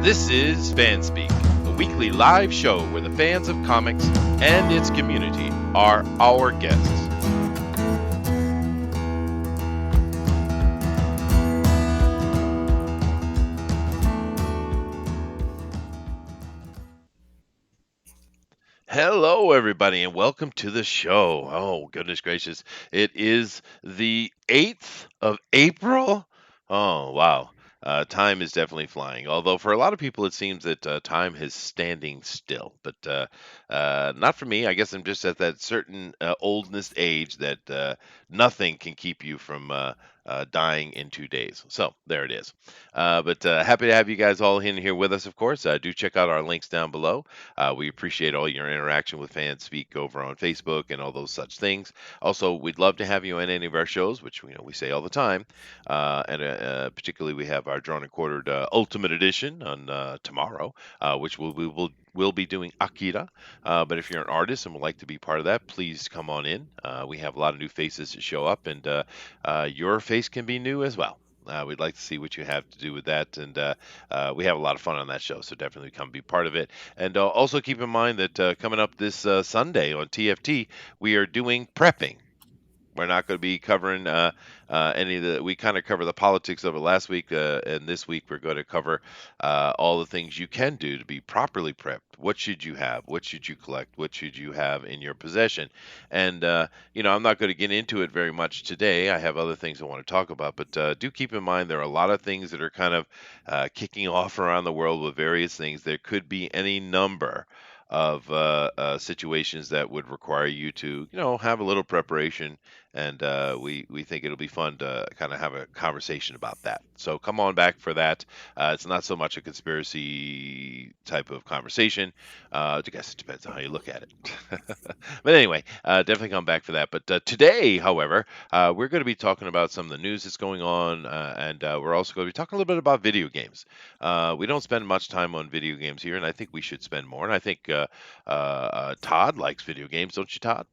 This is FanSpeak, a weekly live show where the fans of comics and its community are our guests. Hello, everybody, and welcome to the show. Oh, goodness gracious. It is the 8th of April. Oh, wow. Time is definitely flying. Although, for a lot of people, it seems that time is standing still. But not for me. I guess I'm just at that certain oldness age that nothing can keep you from dying in 2 days. So, there it is. But happy to have you guys all in here with us, of course. Do check out our links down below. We appreciate all your interaction with FanSpeak over on Facebook and all those such things. Also, we'd love to have you on any of our shows, which we say all the time. And particularly, we have our drawn and quartered Ultimate Edition on tomorrow, which we'll be doing Akira. But if you're an artist and would like to be part of that, please come on in. We have a lot of new faces to show up, and your face can be new as well. We'd like to see what you have to do with that, and we have a lot of fun on that show. So definitely come be part of it. And also keep in mind that coming up this Sunday on TFT, we are doing prepping. We're not going to be covering any of the. We kind of cover the politics of it last week, and this week we're going to cover all the things you can do to be properly prepped. What should you have? What should you collect? What should you have in your possession? And I'm not going to get into it very much today. I have other things I want to talk about, but do keep in mind there are a lot of things that are kind of kicking off around the world with various things. There could be any number of situations that would require you to, have a little preparation, and we think it'll be fun to kind of have a conversation about that. So come on back for that. It's not so much a conspiracy type of conversation. I guess it depends on how you look at it. But anyway, definitely come back for that. But today, however, we're going to be talking about some of the news that's going on, and we're also going to be talking a little bit about video games. We don't spend much time on video games here, and I think we should spend more. And I think Todd likes video games, don't you, Todd?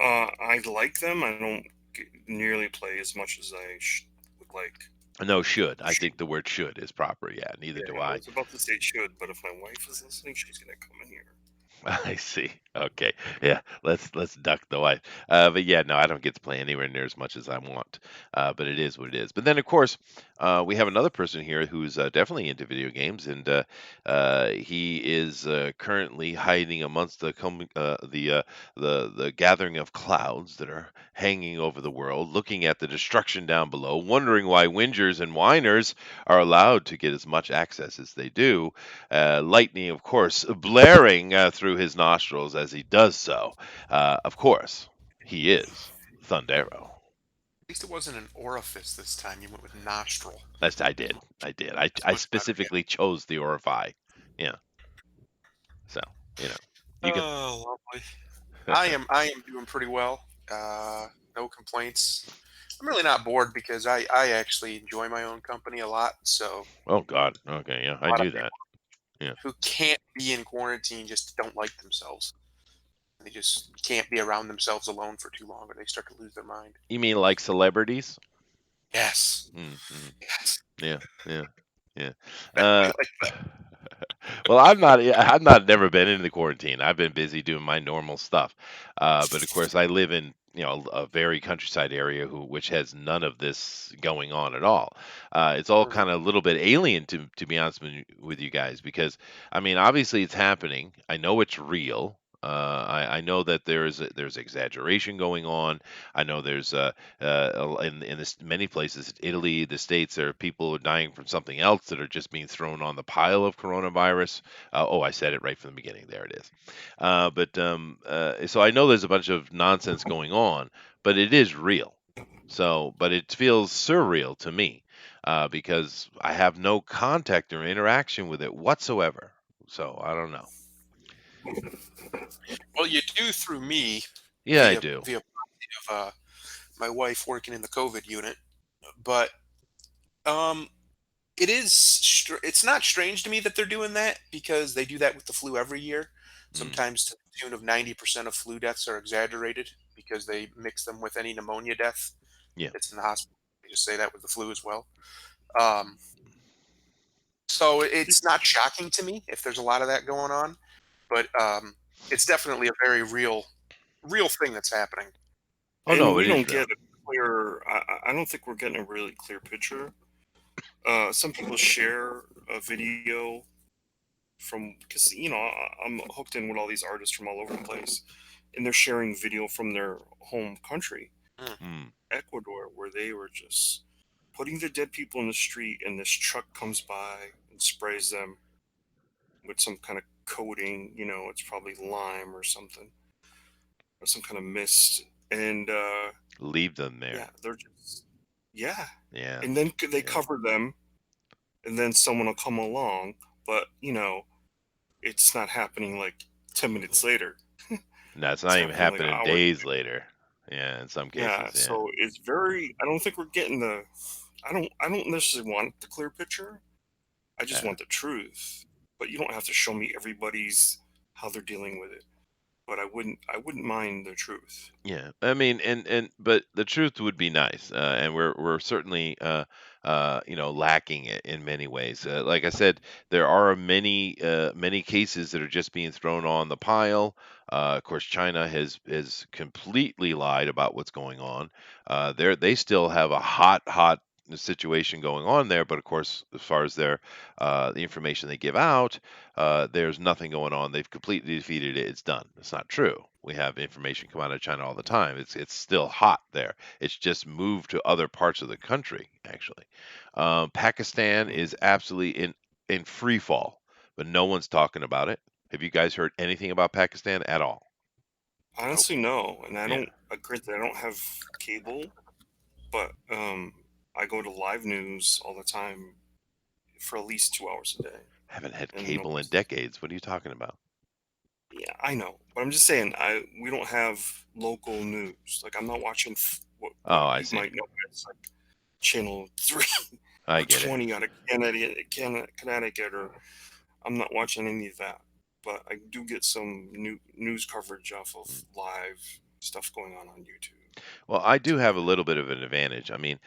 I like them. I don't nearly play as much as would like. No, should. I Should. think the word should is proper. Yeah, neither do Yeah, I I. was about to say should, but if my wife is listening, she's gonna come in here. I see. Okay. Yeah. Let's duck the wife. But yeah, no, I don't get to play anywhere near as much as I want. But it is what it is. But then, of course, we have another person here who's definitely into video games, and he is currently hiding amongst the gathering of clouds that are hanging over the world, looking at the destruction down below, wondering why whingers and whiners are allowed to get as much access as they do. Lightning, of course, blaring through his nostrils as he does so. Of course, he is Thundero. At least it wasn't an orifice this time. You went with nostril. That's I did. I did. I, That's I much better. Yeah. specifically chose the Orify. Yeah. So you can. Oh, lovely. I am doing pretty well. No complaints. I'm really not bored because I actually enjoy my own company a lot. So Oh God. Okay. Yeah, a I lot of knew that. people Yeah. who can't be in quarantine just don't like themselves. They just can't be around themselves alone for too long, or they start to lose their mind. You mean like celebrities? Yes. Mm-hmm. Yes. Yeah. Yeah. Yeah. Exactly Uh, like that. well, I'm not. Yeah, I've not never been in the quarantine. I've been busy doing my normal stuff. But of course, I live in a very countryside area which has none of this going on at all. It's all Mhm. kind of a little bit alien to be honest with you guys because I mean, obviously it's happening. I know it's real. I know that there's exaggeration going on. I know there's in many places, Italy, the States, there are people dying from something else that are just being thrown on the pile of coronavirus. Oh, I said it right from the beginning. There it is. So I know there's a bunch of nonsense going on, but it is real. So, but it feels surreal to me because I have no contact or interaction with it whatsoever. So I don't know. Well, you do through me Yeah, I do. via proxy of my wife working in the COVID unit, but um, it's not strange to me that they're doing that because they do that with the flu every year. Mm, Sometimes to the tune of 90% of flu deaths are exaggerated because they mix them with any pneumonia death yeah. that's in the hospital. They just say that with the flu as well. Um, So it's not shocking to me if there's a lot of that going on, but it's definitely a very real thing that's happening. Oh And no, it we is don't real. get a clear. I don't think we're getting a really clear picture. Some people share a video from, because I'm hooked in with all these artists from all over the place, and they're sharing video from their home country, Mm. Mm, Ecuador, where they were just putting the dead people in the street, and this truck comes by and sprays them with some kind of coating. It's probably lime or something, or some kind of mist, and leave them there. yeah, they're just, yeah, Yeah, and then they yeah. cover them, and then someone will come along, but it's not happening like 10 minutes later. No, it's It's not even happening like happening hours. days later. Yeah, in some Yeah, cases, yeah. so it's very, I don't think we're getting the, I don't necessarily want the clear picture. I just Yeah. want the truth. But you don't have to show me everybody's how they're dealing with it. But I wouldn't mind the truth. Yeah, I mean, but the truth would be nice, and we're certainly lacking it in many ways. Like I said, there are many cases that are just being thrown on the pile. Of course, China has completely lied about what's going on. They still have a hot situation going on there, but of course, as far as the information they give out, there's nothing going on. They've completely defeated it. It's done. It's not true. We have information come out of China all the time. It's still hot there. It's just moved to other parts of the country, actually. Pakistan is absolutely in free fall, but no one's talking about it. Have you guys heard anything about Pakistan at all? Nope. Honestly, no. And I Yeah, don't, granted, I don't have cable, but I go to live news all the time for at least 2 hours a day. haven't had And cable in nobody's, decades. What are you talking about? yeah, I know. But I'm just saying, we don't have local news. Like, I'm not watching what Oh, I you see. might know as like Channel 3 I or get it. 20 out of Connecticut, or I'm not watching any of that. But I do get some news coverage off Mm. of live stuff going on YouTube. Well, I do So have a yeah, little bit of an advantage. I mean,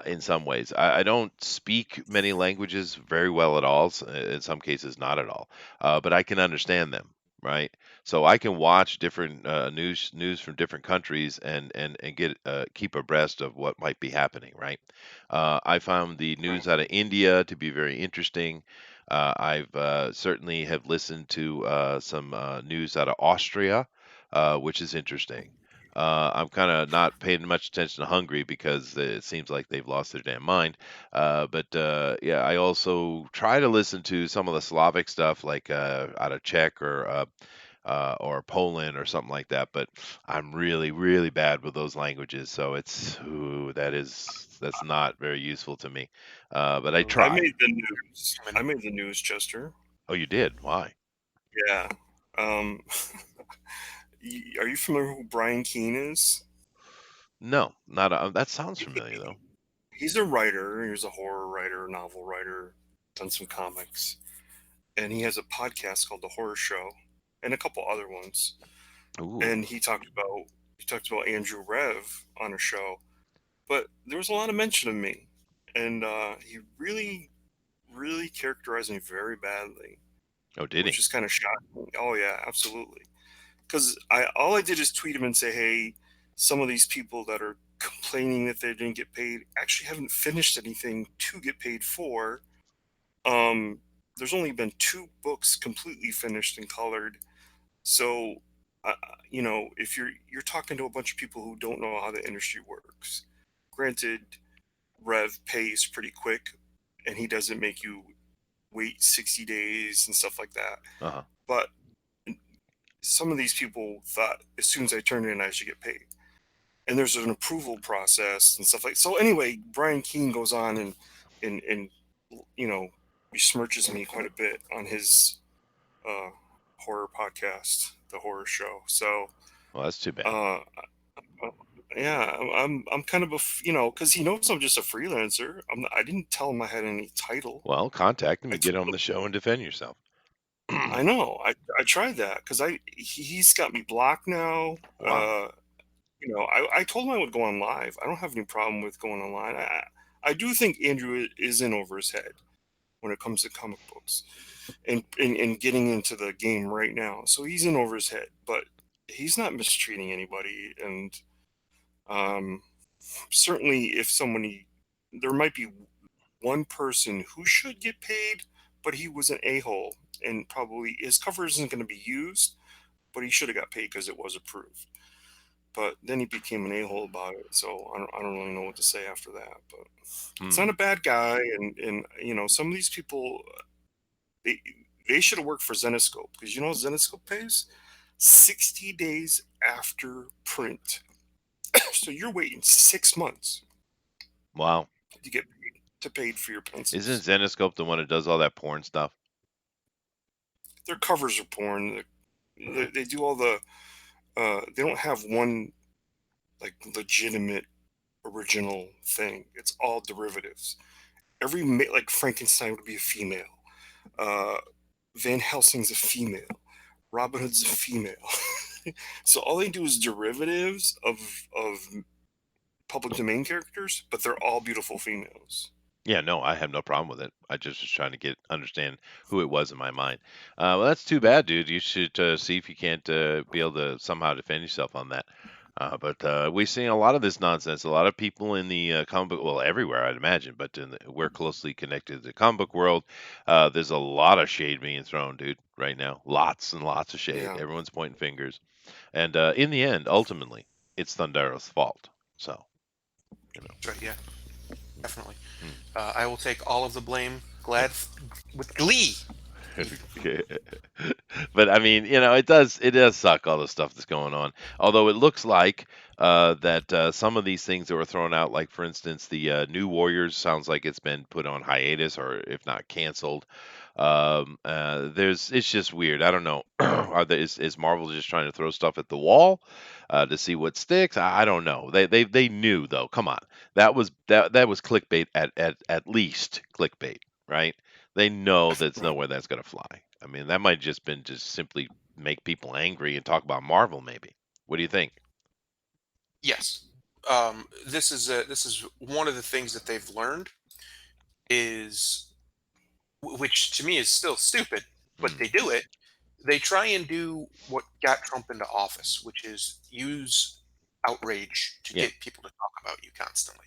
in some ways, I don't speak many languages very well at all. In some cases, not at all. But I can understand them, right? So I can watch different news from different countries and get keep abreast of what might be happening, right? I found the right, news out of India to be very interesting. I've certainly have listened to some news out of Austria, which is interesting. I'm kind of not paying much attention to Hungary because it seems like they've lost their damn mind. But yeah, I also try to listen to some of the Slavic stuff, like out of Czech or Poland or something like that. But I'm really, really bad with those languages, so that's not very usful to me. But I I try. made the news. I I mean, made the news, Chester. Oh, you did? Why? Yeah. Um, are you familiar who Brian Keene is? No, not. That sounds familiar though. He's a writer. He's a horror writer, novel writer, done some comics, and he has a podcast called The Horror Show, and a couple other ones. Ooh. And he talked about Andrew Rev on a show, but there was a lot of mention of me, and he really, really characterized me very badly, Oh, did which he? is kind of shocking. Oh yeah, absolutely. Because all I did is tweet him and say, hey, some of these people that are complaining that they didn't get paid actually haven't finished anything to get paid for. Um, there's only been 2 books completely finished and colored. So, if you're talking to a bunch of people who don't know how the industry works, granted, Rev pays pretty quick, and he doesn't make you wait 60 days and stuff like that. Uh-huh. But some of these people thought as soon as I turned in, I should get paid. And there's an approval process and stuff like. So anyway, Brian Keene goes on and you know besmirches me quite a bit on his uh, horror podcast, The Horror Show. So Well, that's too bad. uh, uh, yeah, I'm kind of because he knows I'm just a freelancer. I didn't tell him I had any title. Well, contact him I and get told on the show and defend yourself. I know. I tried that because he's got me blocked now. Wow. I told him I would go on live. I don't have any problem with going online. I do think Andrew is in over his head. when it comes to comic books and getting into the game right now. So he's in over his head, but he's not mistreating anybody. And um, certainly, if somebody, there might be one person who should get paid, but he was an a hole, and probably his cover isn't going to be used, but he should have got paid because it was approved. But then he became an a hole about it, so I don't really know what to say after that. But it's not Hmm. a bad guy, and some of these people they they should have worked for Zenoscope, because Zenoscope pays 60 days after print. So you're waiting 6 months Wow. to get paid for your Isn't pencils. Zenoscope the one that does all that porn stuff? Their covers are porn. They do all the. They don't have one like legitimate original thing. It's all derivatives. Like Frankenstein would be a female. Uh, Van Helsing's a female. Robin Hood's a female. So all they do is derivatives of public domain characters, but they're all beautiful females. Yeah, no, I have no problem with it. I just was trying to understand who it was in my mind. Well, that's too bad, dude. You should see if you can't be able to somehow defend yourself on that. But we're seeing a lot of this nonsense. A lot of people in the comic book, well, everywhere, I'd imagine, but we're closely connected to the comic book world. There's a lot of shade being thrown, dude, right now. Lots and lots of shade. Yeah, Everyone's pointing fingers. And in the end, ultimately, it's Thundero's fault. So, you know. That's right. Yeah, definitely. Hmm. I will take all of the blame, with glee. Okay. But I mean, it does suck all the stuff that's going on. Although it looks like that some of these things that were thrown out, like for instance, the New Warriors sounds like it's been put on hiatus or if not canceled. It's just weird. I don't know. Is Marvel just trying to throw stuff at the wall to see what sticks? I don't know. They knew though. Come on, that was clickbait at least clickbait, right? They know there's right. nowhere that's gonna fly. I mean, that might just simply make people angry and talk about Marvel, maybe. What do you think? Yes. This is one of the things that they've learned is, which to me is still stupid, but Mm, they do it. They try and do what got Trump into office, which is use outrage to yeah. get people to talk about you constantly.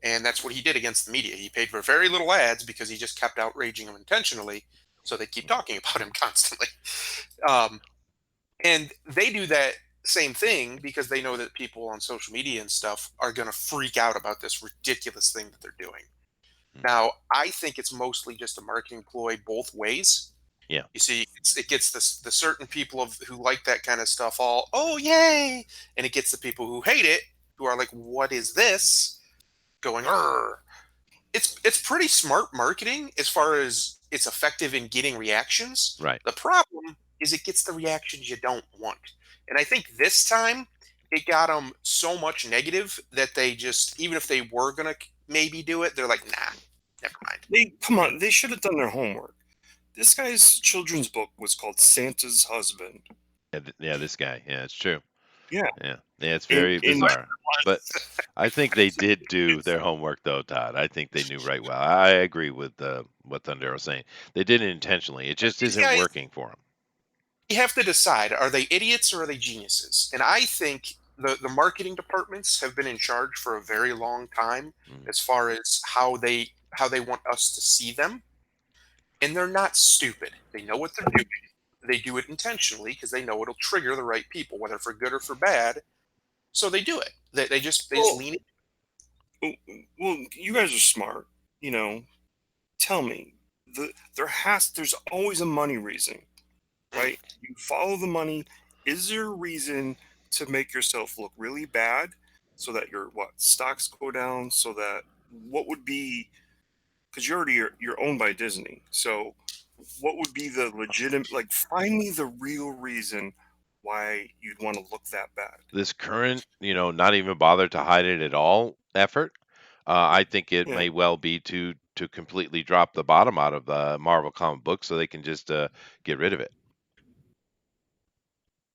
And that's what he did against the media. He paid for very little ads because he just kept outraging them intentionally, so they keep talking about him constantly. Um, and they do that same thing because they know that people on social media and stuff are going to freak out about this ridiculous thing that they're doing. Mm, Now, I think it's mostly just a marketing ploy both ways. yeah. You see, it gets the certain people who like that kind of stuff all, oh yay, and it gets the people who hate it, who are like, what is this? Going, Rrr. It's pretty smart marketing as far as it's effective in getting reactions. Right. The problem is it gets the reactions you don't want. And I think this time it got them so much negative that they just, even if they were gonna maybe do it, they're like, nah, never mind. They come on. They should have done their homework. This guy's children's book was called Santa's Husband. Yeah, yeah, this guy. Yeah, it's true. Yeah, Yeah. Yeah, it's and very and bizarre. But I think they did do their homework though, Todd. I think they knew right well. I agree with what Thunder was saying. They did it intentionally. It just these isn't guys, working for them. you have to decide, are they idiots or are they geniuses? And I think the marketing departments have been in charge for a very long time Mm, as far as how they want us to see them. And they're not stupid. They know what they're doing. They do it intentionally because they know it'll trigger the right people, whether for good or for bad. So they do it. They just well, lean it. well, you guys are smart. You know, tell me, there's always a money reason, right? You follow the money. Is there a reason to make yourself look really bad so that your stocks go down? So that what would be, because you're owned by Disney. So what would be the legitimate, like, find me the real reason why you'd want to look that bad? this current, not even bother to hide it at all effort, I think it Yeah. may well be to completely drop the bottom out of the Marvel comic book so they can just get rid of it.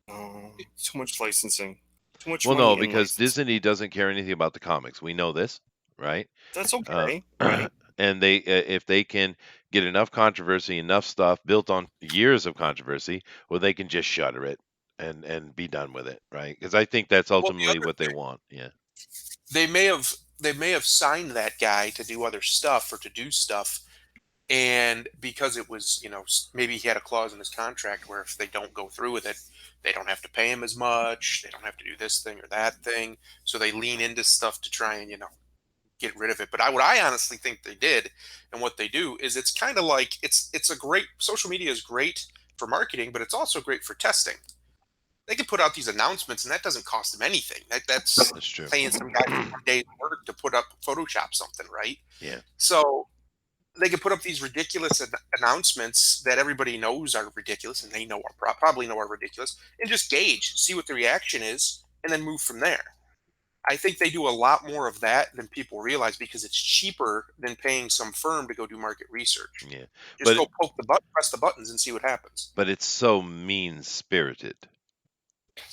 Too much licensing, too much Well, no, money in because licensing. Disney doesn't care anything about the comics. We know this, right? That's Uh, okay, right? and if they can get enough controversy, enough stuff built on years of controversy, where they can just shutter it and be done with it, right? Because I think that's Well, the ultimately other what they thing, want. Yeah, they may have they may have signed that guy to do other stuff or to do stuff, and because it was, maybe he had a clause in his contract where if they don't go through with it, they don't have to pay him as much, they don't have to do this thing or that thing, so they lean into stuff to try and get rid of it. But what I honestly think they did, and what they do is, it's kind of like, it's a great, social media is great for marketing, but it's also great for testing. They can put out these announcements, and that doesn't cost them anything. That's that's true. paying some guy for 1 day's work to put up Photoshop something, right? Yeah, So they could put up these ridiculous announcements that everybody knows are ridiculous, and they know are probably know are ridiculous, and just gauge, see what the reaction is, and then move from there. I think they do a lot more of that than people realize, because it's cheaper than paying some firm to go do market research. yeah, Just but go poke the button, press the buttons, and see what happens. it's so mean spirited,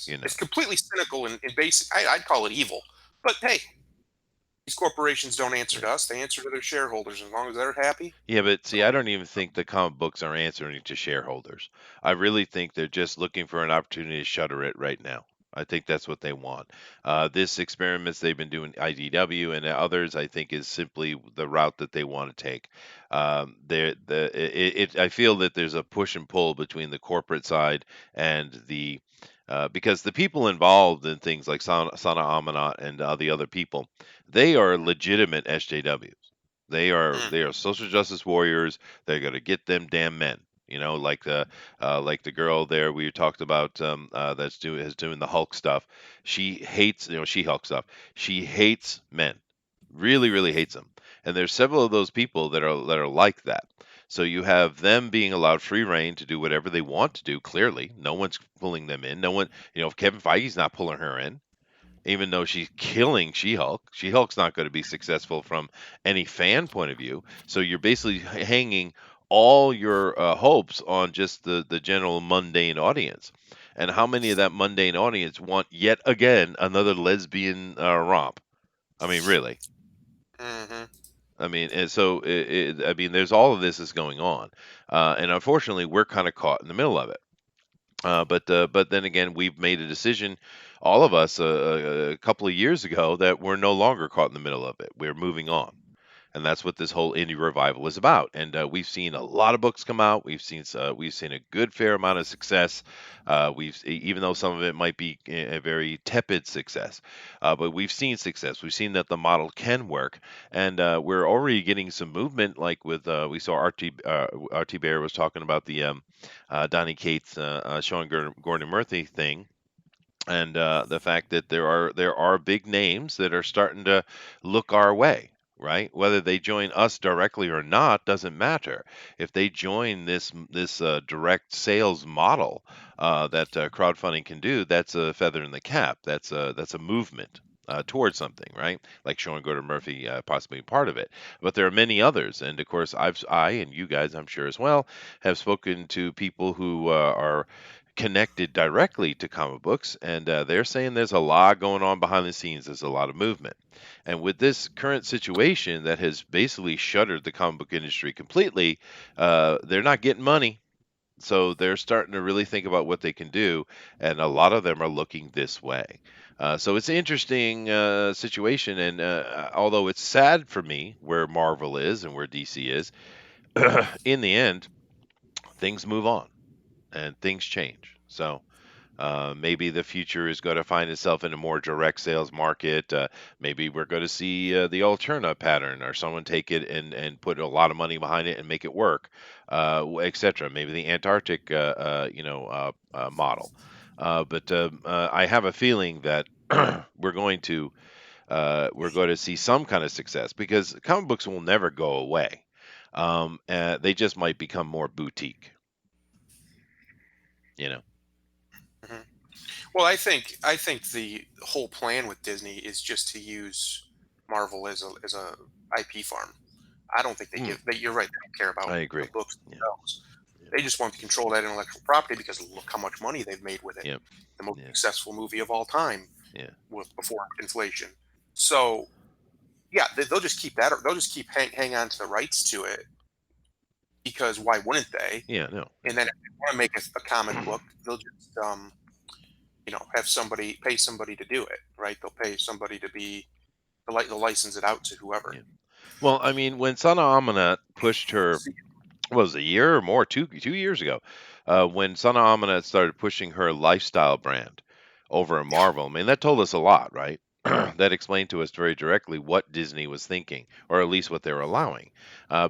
you know. It's completely cynical and basic. I'd call it evil. But hey, these corporations don't answer Yeah. to us; they answer to their shareholders. As long as they're happy, Yeah, but see, I so don't even think the comic books are answering to shareholders. I really think they're just looking for an opportunity to shutter it right now. I think that's what they want. This experiments they've been doing, IDW and others, I think, is simply the route that they want to take. I feel that there's a push and pull between the corporate side and because the people involved in things like Sana Amanat and the other people, they are legitimate SJWs. mm, They are social justice warriors. They're going to get them damn men. You know, like the girl there we talked about, is doing the Hulk stuff. She hates, She Hulk stuff. She hates men, really, really hates them. And there's several of those people that are like that. So you have them being allowed free reign to do whatever they want to do. Clearly, no one's pulling them in. No one, Kevin Feige's not pulling her in, even though she's killing She-Hulk. She-Hulk's not going to be successful from any fan point of view. So you're basically hanging all your hopes on just the general mundane audience. And how many of that mundane audience want yet again another lesbian romp? I mean, really. hmm I mean, and so I mean, there's all of this is going on, and unfortunately, we're kind of caught in the middle of it. But then again, we've made a decision, all of us, a couple of years ago, that we're no longer caught in the middle of it. We're moving on, and that's what this whole indie revival is about. And we've seen a lot of books come out. We've seen a good fair amount of success. Even though some of it might be a very tepid success, but we've seen success. We've seen that the model can work, and we're already getting some movement. Like with we saw RT Bear was talking about the Donny Cates, Sean Gordon Murphy thing, and the fact that there are big names that are starting to look our way, right? Whether they join us directly or not doesn't matter. If they join this direct sales model that crowdfunding can do, that's a feather in the cap. That's a movement. Towards something, right? Like Sean Gordon Murphy possibly part of it, but there are many others, and of course, I and you guys, I'm sure as well, have spoken to people who are connected directly to comic books, and they're saying there's a lot going on behind the scenes. There's a lot of movement, and with this current situation that has basically shuttered the comic book industry completely, they're not getting money. So they're starting to really think about what they can do, and a lot of them are looking this way. So it's an interesting situation, and although it's sad for me where Marvel is and where DC is, in the end, things move on and things change. So maybe the future is going to find itself in a more direct sales market. Maybe we're going to see the Alterna pattern, or someone take it and put a lot of money behind it and make it work, etc. Maybe the Antarctic, model. But I have a feeling that we're going to we're going to see some kind of success because comic books will never go away. They just might become more boutique. You know. hmm Well, I think the whole plan with Disney is just to use Marvel as a IP farm. I don't think they Hmm, give. You're right. They don't care about I the agree. books Yeah. themselves. Yeah. They just want to control that intellectual property, because look how much money they've made with it. Yep. The most Yeah. successful movie of all time Yeah. with before inflation. So yeah, they'll just keep that. They'll just keep hang on to the rights to it. because why wouldn't they? Yeah, no, And then if they want to make a comic book, they'll just have somebody pay somebody to do it, right? They'll pay somebody to be they'll license it out to whoever. yeah. Well, I mean, when Sana Amina pushed her, See, what was it, a year or more, 2 years ago, when Sana Amina started pushing her lifestyle brand over at yeah, Marvel, I mean, that told us a lot, right? That explained to us very directly what Disney was thinking, or at least what they were allowing,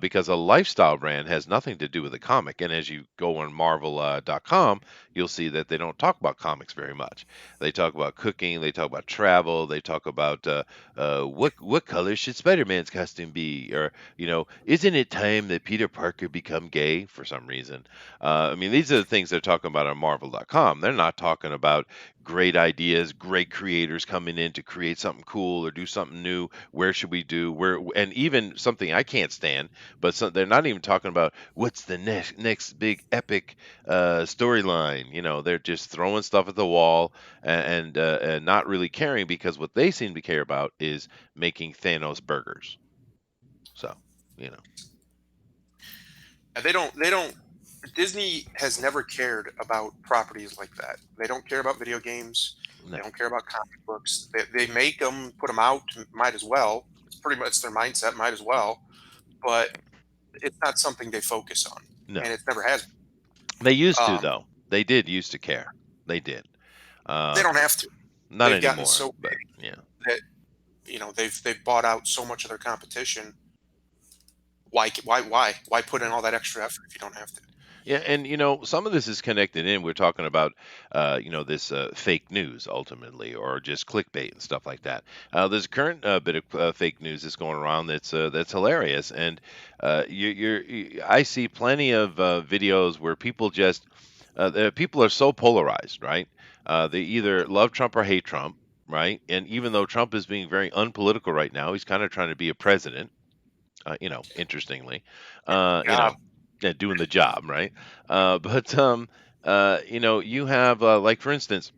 because a lifestyle brand has nothing to do with a comic. And as you go on Marvel.com, you'll see that they don't talk about comics very much. They talk about cooking, they talk about travel, they talk about what color should Spider-Man's costume be, or isn't it time that Peter Parker become gay for some reason? I mean, these are the things they're talking about on Marvel.com. They're not talking about great ideas, great creators coming in to create something cool or do something new. Where should we do? Where and even something I can't stand, but they're not even talking about what's the next big epic storyline. They're just throwing stuff at the wall and not really caring because what they seem to care about is making Thanos burgers. So, you know, they don't. Disney has never cared about properties like that. They don't care about video games. no, They don't care about comic books. They make them, put them out. Might as well. It's pretty much their mindset. Might as well. But it's not something they focus on, no. and it never has. They used to Um, though. They did used to care. They did. they Uh, don't have to. Not They've gotten anymore, so but yeah. big that they've bought out so much of their competition. Why put in all that extra effort if you don't have to? Yeah, and some of this is connected in. We're talking about, this fake news ultimately, or just clickbait and stuff like that. There's a current bit of fake news that's going around that's hilarious, and I see plenty of videos where people are so polarized, right? They either love Trump or hate Trump, right? And even though Trump is being very unpolitical right now, he's kind of trying to be a president, interestingly, Job. doing the job, right? But you have like for instance,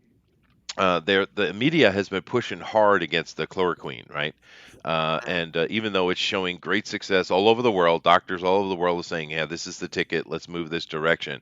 the media has been pushing hard against the chloroquine, right? And even though it's showing great success all over the world, doctors all over the world are saying, "Yeah, this is the ticket. Let's move this direction."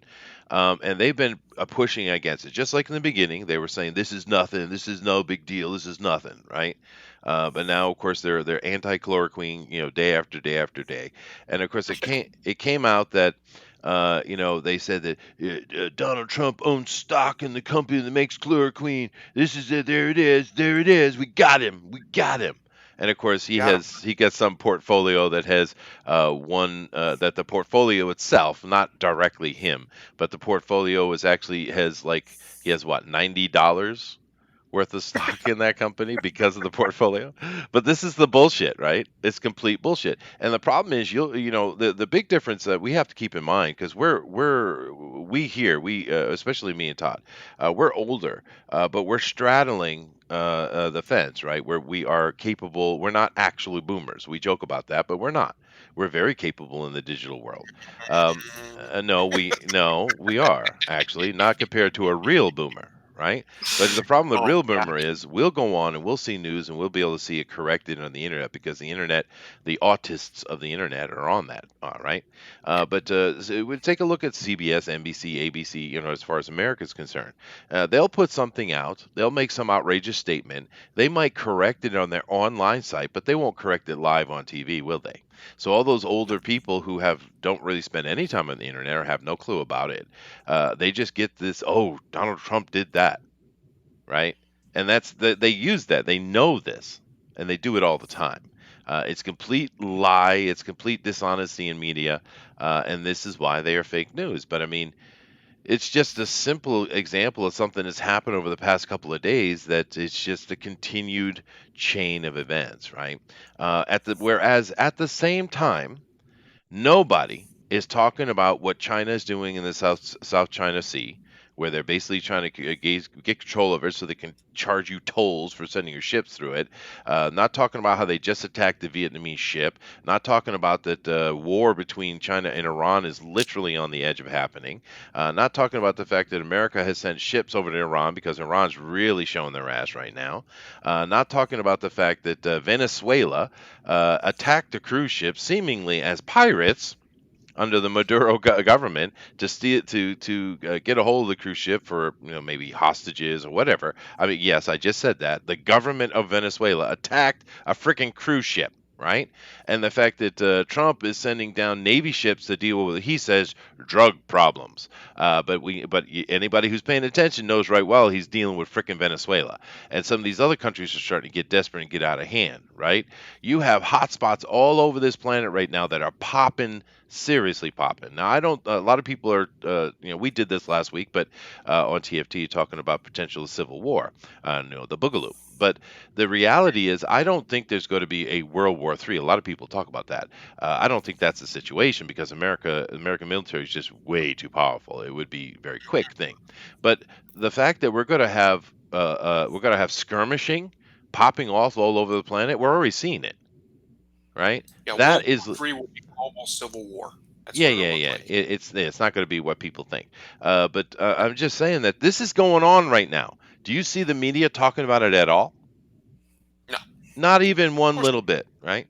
And they've been pushing against it, just like in the beginning. They were saying, "This is nothing. This is no big deal. This is nothing," right? But now, of course, they're anti-chloroquine, day after day after day. And of course, it came out that they said that Donald Trump owns stock in the company that makes chloroquine. This is it. There it is. There it is. We got him. We got him. And of course, Got him. he got some portfolio that has one that the portfolio itself, not directly him, but the portfolio is actually has like he has what $90 worth of stock in that company because of the portfolio. But this is the bullshit, right? It's complete bullshit. And the problem is the big difference that we have to keep in mind because we here we especially me and Todd, we're older, but we're straddling the fence, right? Where we are capable. We're not actually boomers. We joke about that, but we're not. We're very capable in the digital world. Um, no, we are actually not compared to a real boomer, right? But the problem with Oh real my boomer is we'll go on and we'll see news and we'll be able to see it corrected on the internet because the internet, the autists of the internet are on that, right? But we take a look at CBS, NBC, ABC. As far as America is concerned, they'll put something out, they'll make some outrageous statement, they might correct it on their online site, but they won't correct it live on TV, will they? So all those older people who don't really spend any time on the internet or have no clue about it, they just get this. Oh, Donald Trump did that, right? And they use that. They know this, and they do it all the time. It's complete lie. It's complete dishonesty in media, and this is why they are fake news. But I mean, it's just a simple example of something that's happened over the past couple of days. That it's just a continued chain of events, right? Whereas at the same time, nobody is talking about what China is doing in the South China Sea, where they're basically trying to get control of it so they can charge you tolls for sending your ships through it. Not talking about how they just attacked the Vietnamese ship. Not talking about that war between China and Iran is literally on the edge of happening. Not talking about the fact that America has sent ships over to Iran because Iran's really showing their ass right now. Not talking about the fact that Venezuela attacked the cruise ship seemingly as pirates, under the Maduro government to steal to get a hold of the cruise ship for maybe hostages or whatever. I mean, yes, I just said that the government of Venezuela attacked a freaking cruise ship, right? And the fact that Trump is sending down Navy ships to deal with, he says, drug problems. But anybody who's paying attention knows right well he's dealing with freaking Venezuela, and some of these other countries are starting to get desperate and get out of hand, right? You have hotspots all over this planet right now that are popping, seriously popping. Now, I don't. A lot of people are. We did this last week, but on TFT talking about potential civil war. The Boogaloo. But the reality is, I don't think there's going to be a World War III. A lot of people talk about that. I don't think that's the situation because American military is just way too powerful. It would be a very quick thing. But the fact that we're going to have skirmishing popping off all over the planet, we're already seeing it, right? Yeah, That World is War III will be global civil war. That's Yeah, what it'll yeah, look yeah. like. It's not going to be what people think. But I'm just saying that this is going on right now. Do you see the media talking about it at all? No, Not even of one course, little bit, right?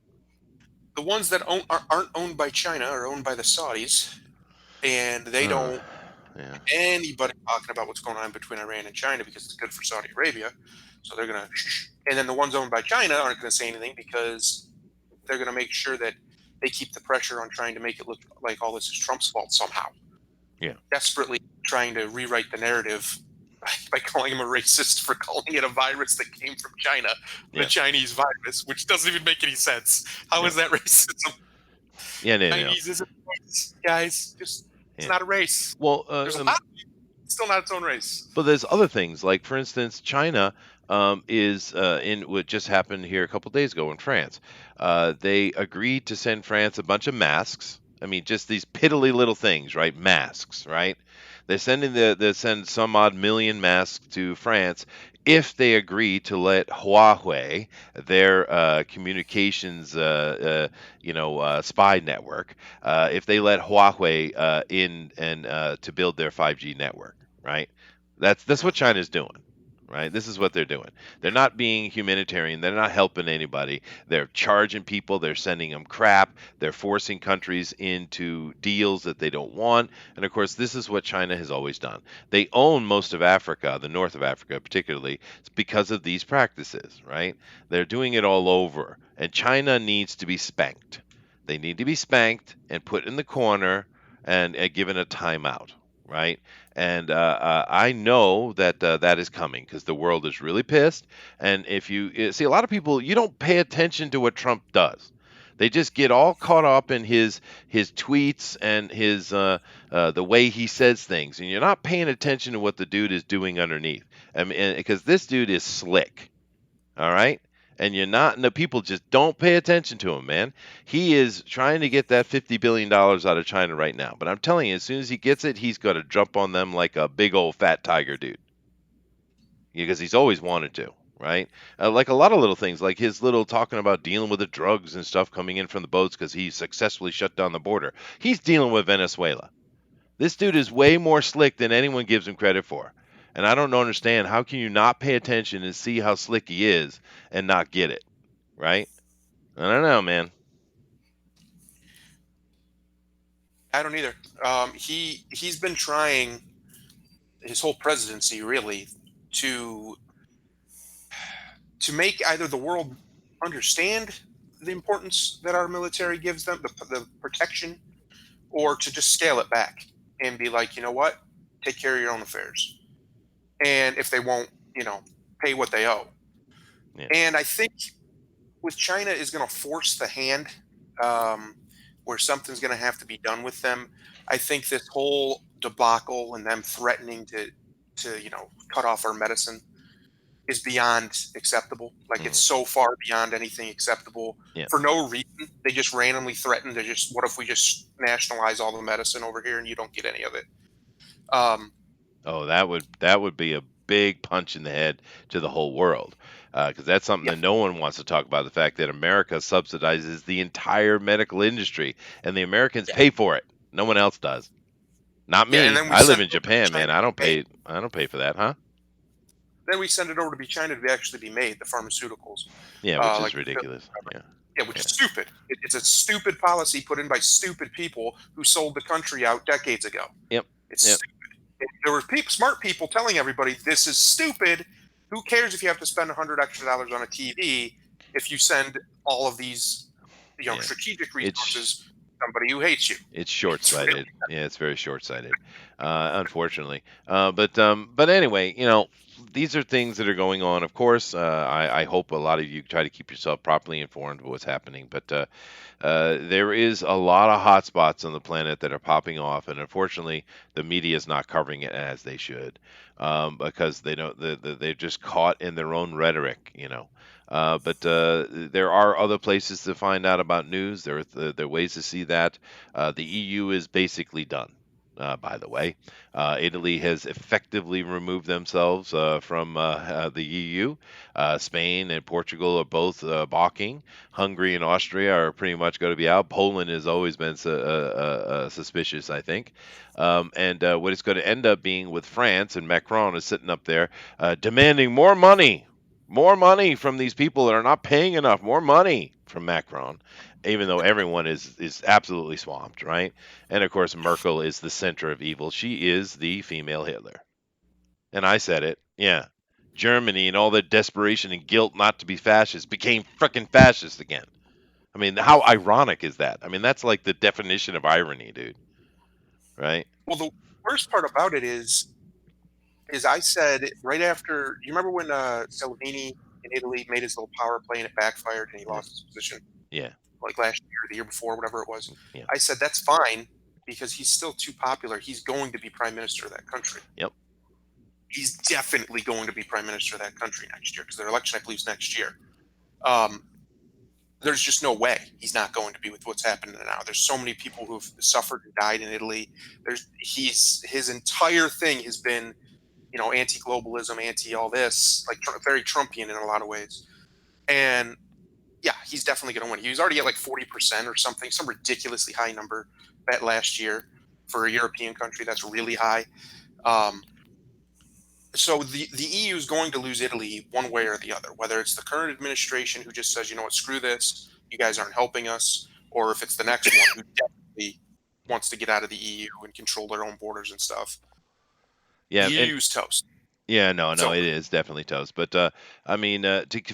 the ones that aren't owned by China are owned by the Saudis, and they don't Yeah, anybody talking about what's going on between Iran and China because it's good for Saudi Arabia. So they're gonna, and then the ones owned by China aren't going to say anything because they're going to make sure that they keep the pressure on trying to make it look like all this is Trump's fault somehow. yeah, Desperately trying to rewrite the narrative by calling him a racist for calling it a virus that came from China, the yeah, Chinese virus, which doesn't even make any sense. How yeah, is that racism? yeah. No, no, no. Chinese isn't a race, guys. Just it's Yeah. not a race. Well, There's a lot. It's still not its own race. but there's other things, like for instance, China is in what just happened here a couple days ago in France. They agreed to send France a bunch of masks. I mean, just these piddly little things, right? Masks, right? They send some odd million masks to France if they agree to let Huawei, their communications, spy network, if they let Huawei in and to build their 5G network, right? That's what China's doing. Right? This is what they're doing. They're not being humanitarian. They're not helping anybody. They're charging people. They're sending them crap. They're forcing countries into deals that they don't want. And of course, this is what China has always done. They own most of Africa, the north of Africa particularly, because of these practices, right? They're doing it all over. And China needs to be spanked. They need to be spanked and put in the corner and given a timeout, right? And I know that that is coming because the world is really pissed. And if you see a lot of people, you don't pay attention to what Trump does. They just get all caught up in his tweets and his the way he says things, and you're not paying attention to what the dude is doing underneath. I mean, because this dude is slick. All right. And you're not, the people just don't pay attention to him, man. He is trying to get that $50 billion out of China right now. But I'm telling you, as soon as he gets it, he's going to jump on them like a big old fat tiger dude. Because he's always wanted to, right? Like a lot of little things, like his little talking about dealing with the drugs and stuff coming in from the boats because he successfully shut down the border. He's dealing with Venezuela. This dude is way more slick than anyone gives him credit for. And I don't understand how can you not pay attention and see how slick he is and not get it, right? I don't know, man. I don't either. He's been trying his whole presidency really to make either the world understand the importance that our military gives them, the protection, or to just scale it back and be like, you know what, take care of your own affairs. And if they won't, pay what they owe. Yeah. And I think with China is going to force the hand, um, where something's going to have to be done with them. I think this whole debacle and them threatening to cut off our medicine is beyond acceptable. Like it's Mhm. so far beyond anything acceptable Yeah. for no reason. They just randomly threaten to just, what if we just nationalize all the medicine over here and you don't get any of it? Um, Oh, that would be a big punch in the head to the whole world, because that's something yeah, that no one wants to talk about. The fact that America subsidizes the entire medical industry, and the Americans yeah, pay for it. No one else does. Not yeah. And me. then we I live send in it over to Japan, China man. to I don't be made. pay. I don't pay for that, huh? Then we send it over to be China to be actually be made. The pharmaceuticals, Yeah, which is like the ridiculous. pills. Yeah. Yeah, which is Yeah. stupid. It's a stupid policy put in by stupid people who sold the country out decades ago. Yep. It's Yep. stupid. There were smart people telling everybody this is stupid. Who cares if you have to spend $100 extra on a TV if you send all of these, Yeah. strategic It's resources to somebody who hates you? It's It's really short-sighted. Yeah, it's very short-sighted, unfortunately. But anyway, these are things that are going on. Of course, I hope a lot of you try to keep yourself properly informed of what's happening. But there is a lot of hot spots on the planet that are popping off, and unfortunately, the media is not covering it as they should, because they don't. They're just caught in their own rhetoric. But there are other places to find out about news. There are ways to see that. The EU is basically done. By the way, Italy has effectively removed themselves from the EU. Spain and Portugal are both balking. Hungary and Austria are pretty much going to be out. Poland has always been suspicious, I think. And what it's going to end up being with France, and Macron is sitting up there demanding more money from these people that are not paying enough, more money from Macron, even though everyone is absolutely swamped, right? And of course, Merkel is the center of evil. She is the female Hitler. And I said it. Yeah. Germany and all their desperation and guilt not to be fascist became frickin' fascist again. I mean, how ironic is that? I mean, that's like the definition of irony, dude. Right? Well, the worst part about it is I said right after. You remember when Salvini in Italy made his little power play and it backfired and he Yeah. lost his position Yeah. like last year, or the year before, whatever it was. Yeah. I said that's fine because he's still too popular. He's going to be prime minister of that country. Yep. He's definitely going to be prime minister of that country next year because their election, I believe, is next year. Um, there's just no way he's not going to be with what's happening now. There's so many people who've suffered and died in Italy. His entire thing has been, anti-globalism, anti all this, like very Trumpian in a lot of ways. And yeah, he's definitely going to win. He was already at like 40% or something, some ridiculously high number that last year for a European country. That's really high. Um, so the EU is going to lose Italy one way or the other, whether it's the current administration who just says, you know what, screw this, you guys aren't helping us, or if it's the next one who definitely wants to get out of the EU and control their own borders and stuff. The Yeah. And EU's toast. yeah, no, It's no, it over. is definitely toast. But I mean,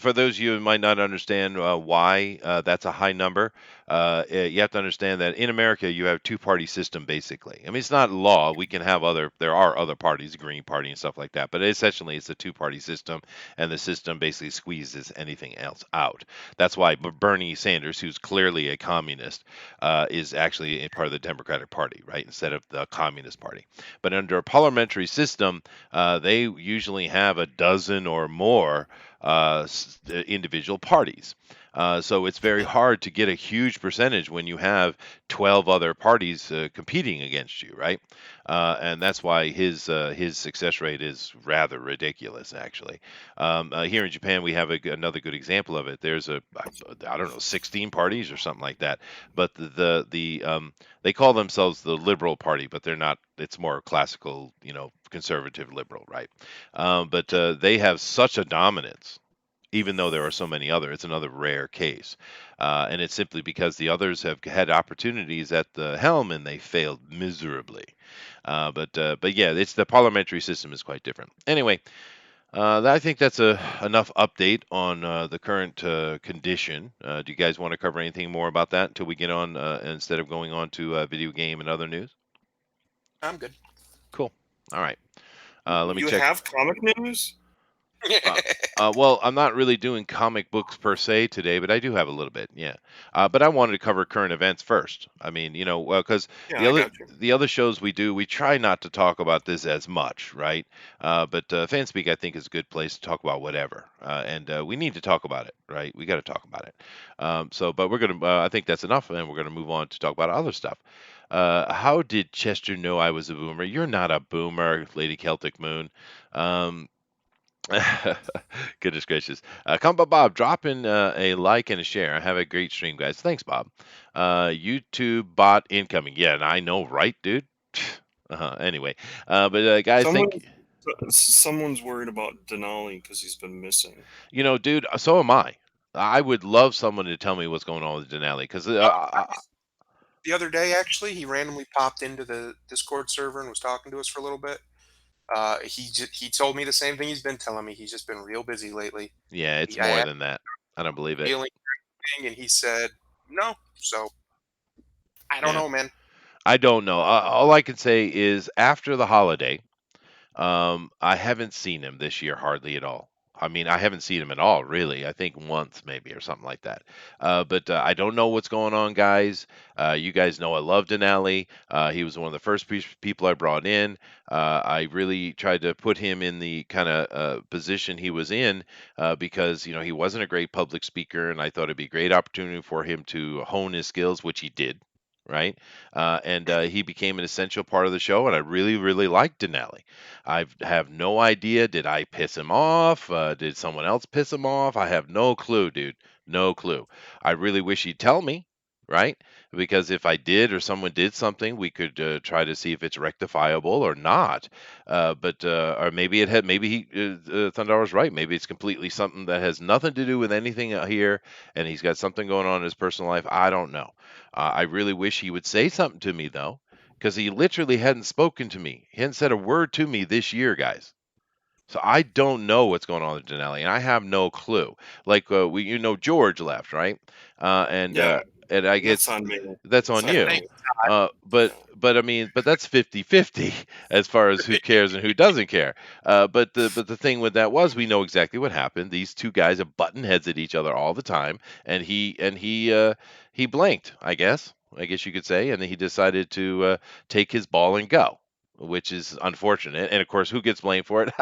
for those of you who might not understand why that's a high number, you have to understand that in America you have a two-party system basically. I mean, it's not law. We can have there are other parties, the Green Party and stuff like that. But essentially, it's a two-party system, and the system basically squeezes anything else out. That's why Bernie Sanders, who's clearly a communist, is actually a part of the Democratic Party, right, instead of the Communist Party. But under a parliamentary system they usually have a dozen or more individual parties. So it's very hard to get a huge percentage when you have 12 other parties competing against you, right? And that's why his success rate is rather ridiculous, actually. Here in Japan, we have another good example of it. There's I don't know 16 parties or something like that, but they call themselves the Liberal Party, but they're not. It's more classical, conservative liberal, right? But they have such a dominance, even though there are so many other. It's another rare case, and it's simply because the others have had opportunities at the helm and they failed miserably. But yeah, it's the parliamentary system is quite different. Anyway, I think that's enough update on the current condition. Do you guys want to cover anything more about that until we get on instead of going on to video game and other news? I'm good. Cool. All right. Let me You check. have comic news? Uh, well, I'm not really doing comic books per se today, but I do have a little bit, yeah. But I wanted to cover current events first. I mean, because Yeah, the I other got you. the other shows we do, we try not to talk about this as much, right? But FanSpeak, I think, is a good place to talk about whatever, and we need to talk about it, right? We got to talk about it. But we're gonna, I think that's enough, and we're gonna move on to talk about other stuff. How did Chester know I was a boomer? You're not a boomer, Lady Celtic Moon. Um, Goodness gracious. Combo Bob, drop in a like and a share. Have a great stream, guys. Thanks, Bob. YouTube bot incoming. Yeah, and I know, right, dude? Anyway, but guys, Someone, thank someone's worried about Denali because he's been missing. dude. So am I. I would love someone to tell me what's going on with Denali because The other day, actually, he randomly popped into the Discord server and was talking to us for a little bit. He told me the same thing he's been telling me. He's just been real busy lately. yeah, it's I more asked than that. I don't believe him it. healing thing, and he said no. So I don't Yeah, know, man. I don't know. Um, All I can say is after the holiday, I haven't seen him this year hardly at all. I mean, I haven't seen him at all, really. I think once maybe or something like that. But I don't know what's going on, guys. You guys know I love Denali. He was one of the first people I brought in. I really tried to put him in the kind of position he was in because he wasn't a great public speaker, and I thought it'd be a great opportunity for him to hone his skills, which he did. Right, and he became an essential part of the show, and I really, really liked Denali. I have no idea. Did I piss him off? Did someone else piss him off? I have no clue, dude. No clue. I really wish he'd tell me, right? Because if I did or someone did something, we could try to see if it's rectifiable or not. Or maybe it had. Maybe Thundar was right. Maybe it's completely something that has nothing to do with anything here, and he's got something going on in his personal life. I don't know. I really wish he would say something to me though because he literally hadn't spoken to me. He hadn't said a word to me this year, guys. So I don't know what's going on with Denali, and I have no clue. Like George left, right? And Yeah, and I that's guess on me. that's That's on on yeah, you. thank me. Uh, Yeah. but I mean, but that's 50-50 as far as who cares and who doesn't care. But the thing with that was we know exactly what happened. These two guys are button heads at each other all the time, and he blanked, I guess. I guess you could say, and he decided to take his ball and go, which is unfortunate. And of course, who gets blamed for it?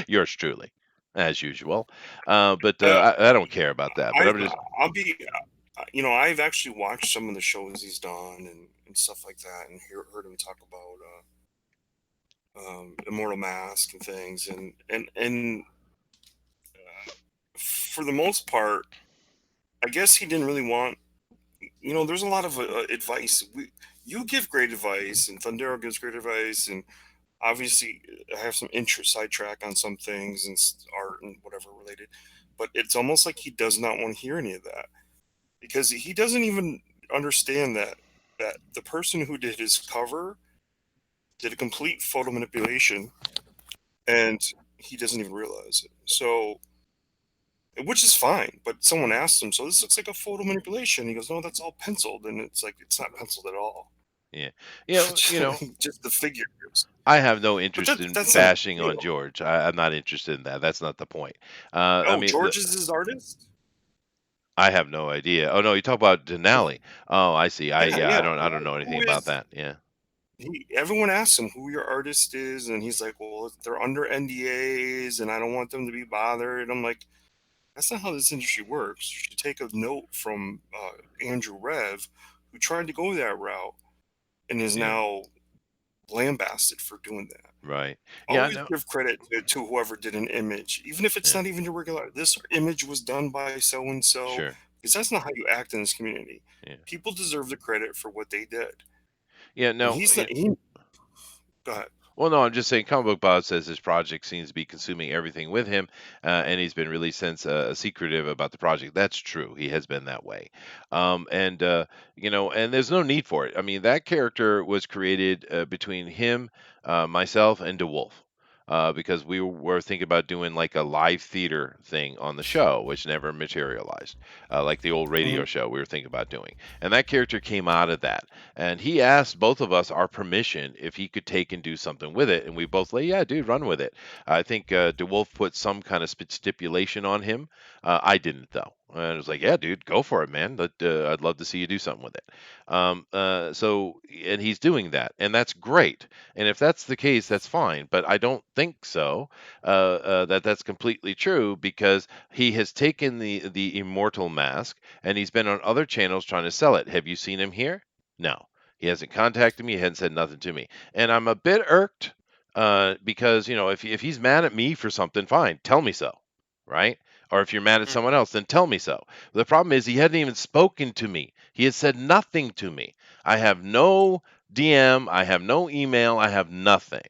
Yours truly, as usual. Uh, I don't care about that. But I I'm just I'll be I've actually watched some of the shows he's done and stuff like that, and heard him talk about Immortal Mask and things, and for the most part, I guess he didn't really want. There's a lot of advice. You give great advice, and Thundero gives great advice, and obviously I have some interest sidetrack on some things and art and whatever related, but it's almost like he does not want to hear any of that because he doesn't even understand that the person who did his cover did a complete photo manipulation, and he doesn't even realize it. So, which is fine, but someone asked him, so this looks like a photo manipulation. He goes, no, that's all penciled, and it's like it's not penciled at all. yeah, yeah. Just the figures. I have no But interest in that's not a big bashing on deal. George. I'm not interested in that. That's not the point. I Oh, mean, George is his artist. I have no idea. Oh no, you talk about Denali. Oh, I see. Yeah, I yeah. don't know anything Who about is that. Yeah, everyone asks him who your artist is, and he's like, "Well, they're under NDAs, and I don't want them to be bothered." I'm like, "That's not how this industry works. You should take a note from Andrew Rev, who tried to go that route and is yeah, now lambasted for doing that. right. Yeah, I Always know. give credit to whoever did an image, even if it's Yeah, not even your regular. This image was done by so and so, sure. because that's not how you act in this community. Yeah, People deserve the credit for what they did, yeah. and No, he's not. He Go ahead. well, no, I'm just saying. Comic Book Bob says his project seems to be consuming everything with him, and he's been really secretive about the project. That's true. He has been that way, and and there's no need for it. I mean, that character was created between him, myself, and DeWolf. Because we were thinking about doing like a live theater thing on the show, which never materialized, like the old radio Mhm. show we were thinking about doing. And that character came out of that. And he asked both of us our permission if he could take and do something with it. And we both like, yeah, dude, run with it. I think DeWolf put some kind of stipulation on him. I didn't, though. And I was like, yeah, dude, go for it, man. I'd love to see you do something with it. And he's doing that. And that's great. And if that's the case, that's fine. But I don't think so. That's completely true because he has taken the immortal mask and he's been on other channels trying to sell it. Have you seen him here? No, he hasn't contacted me. He hasn't said nothing to me, and I'm a bit irked because if he's mad at me for something, fine, tell me so, right? Or if you're mad at mm, someone else, then tell me so. The problem is he hadn't even spoken to me. He had said nothing to me. I have no DM. I have no email. I have nothing.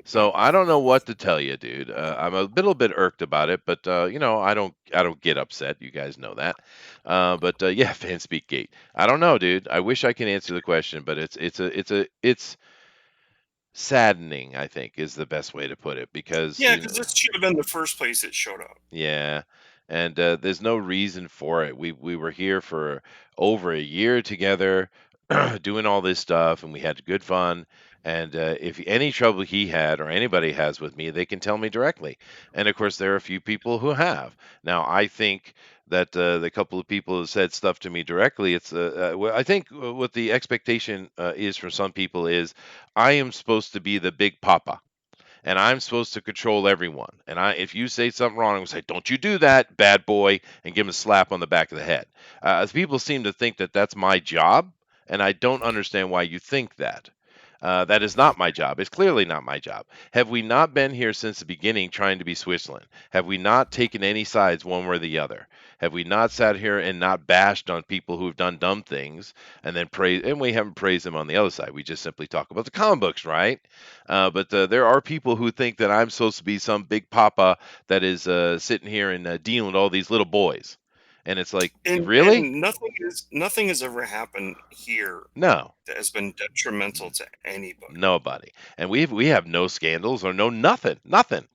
So I don't know what to tell you, dude. I'm a little bit irked about it, but I don't get upset. You guys know that. But yeah, FanSpeak Gate. I don't know, dude. I wish I can answer the question, but it's saddening. I think is the best way to put it because Yeah, because this should have been the first place it showed up. yeah, and there's no reason for it. We were here for over a year together, doing all this stuff, and we had good fun. And if any trouble he had or anybody has with me, they can tell me directly. And of course, there are a few people who have. Now, I think that the couple of people who said stuff to me directly, well, I think what the expectation is from some people is I am supposed to be the big papa and I'm supposed to control everyone. And if you say something wrong, I'm gonna say, "Don't you do that, bad boy," and give him a slap on the back of the head. People seem to think that that's my job, and I don't understand why you think that. That is not my job. It's clearly not my job. Have we not been here since the beginning trying to be Switzerland? Have we not taken any sides one way or the other? Have we not sat here and not bashed on people who've done dumb things and then praise? And we haven't praised them on the other side. We just simply talk about the comic books, right? But there are people who think that I'm supposed to be some big papa that is sitting here and dealing with all these little boys, and it's like, really? And nothing has ever happened here No, that has been detrimental to anybody. nobody. And we have no scandals or no nothing, nothing.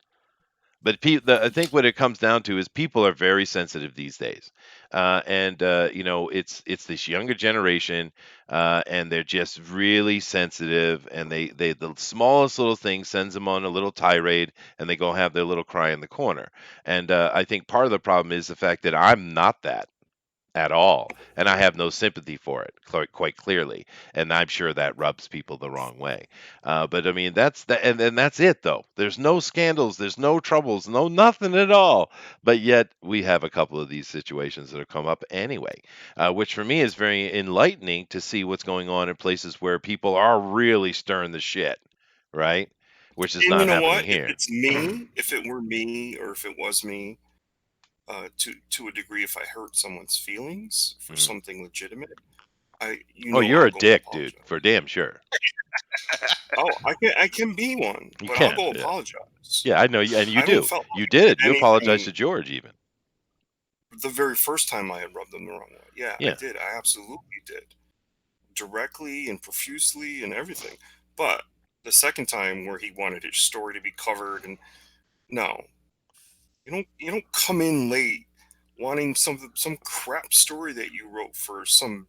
But I think what it comes down to is people are very sensitive these days, and it's this younger generation, and they're just really sensitive, and they the smallest little thing sends them on a little tirade, and they go have their little cry in the corner. And I think part of the problem is the fact that I'm not that at all, and I have no sympathy for it quite clearly, and I'm sure that rubs people the wrong way. But I mean, and that's it though. There's no scandals, there's no troubles, no nothing at all. But yet we have a couple of these situations that have come up anyway, which for me is very enlightening to see what's going on in places where people are really stirring the shit, right? Which is And you not know happening what? here. If it were me, or if it was me, to a degree, if I hurt someone's feelings for Mhm. something legitimate, Oh, you're I'll a go and dick, dude, apologize. for damn sure. Oh, I can be one, You but I'll can, go yeah. apologize. Yeah, I know you, and you I don't do. felt You like I did. did You apologized anything to George even. the very first time I had rubbed them the wrong way. Yeah, I Yeah. did. I absolutely did. Directly and profusely and everything. But the second time where he wanted his story to be covered, and no, you don't come in late wanting some crap story that you wrote for some.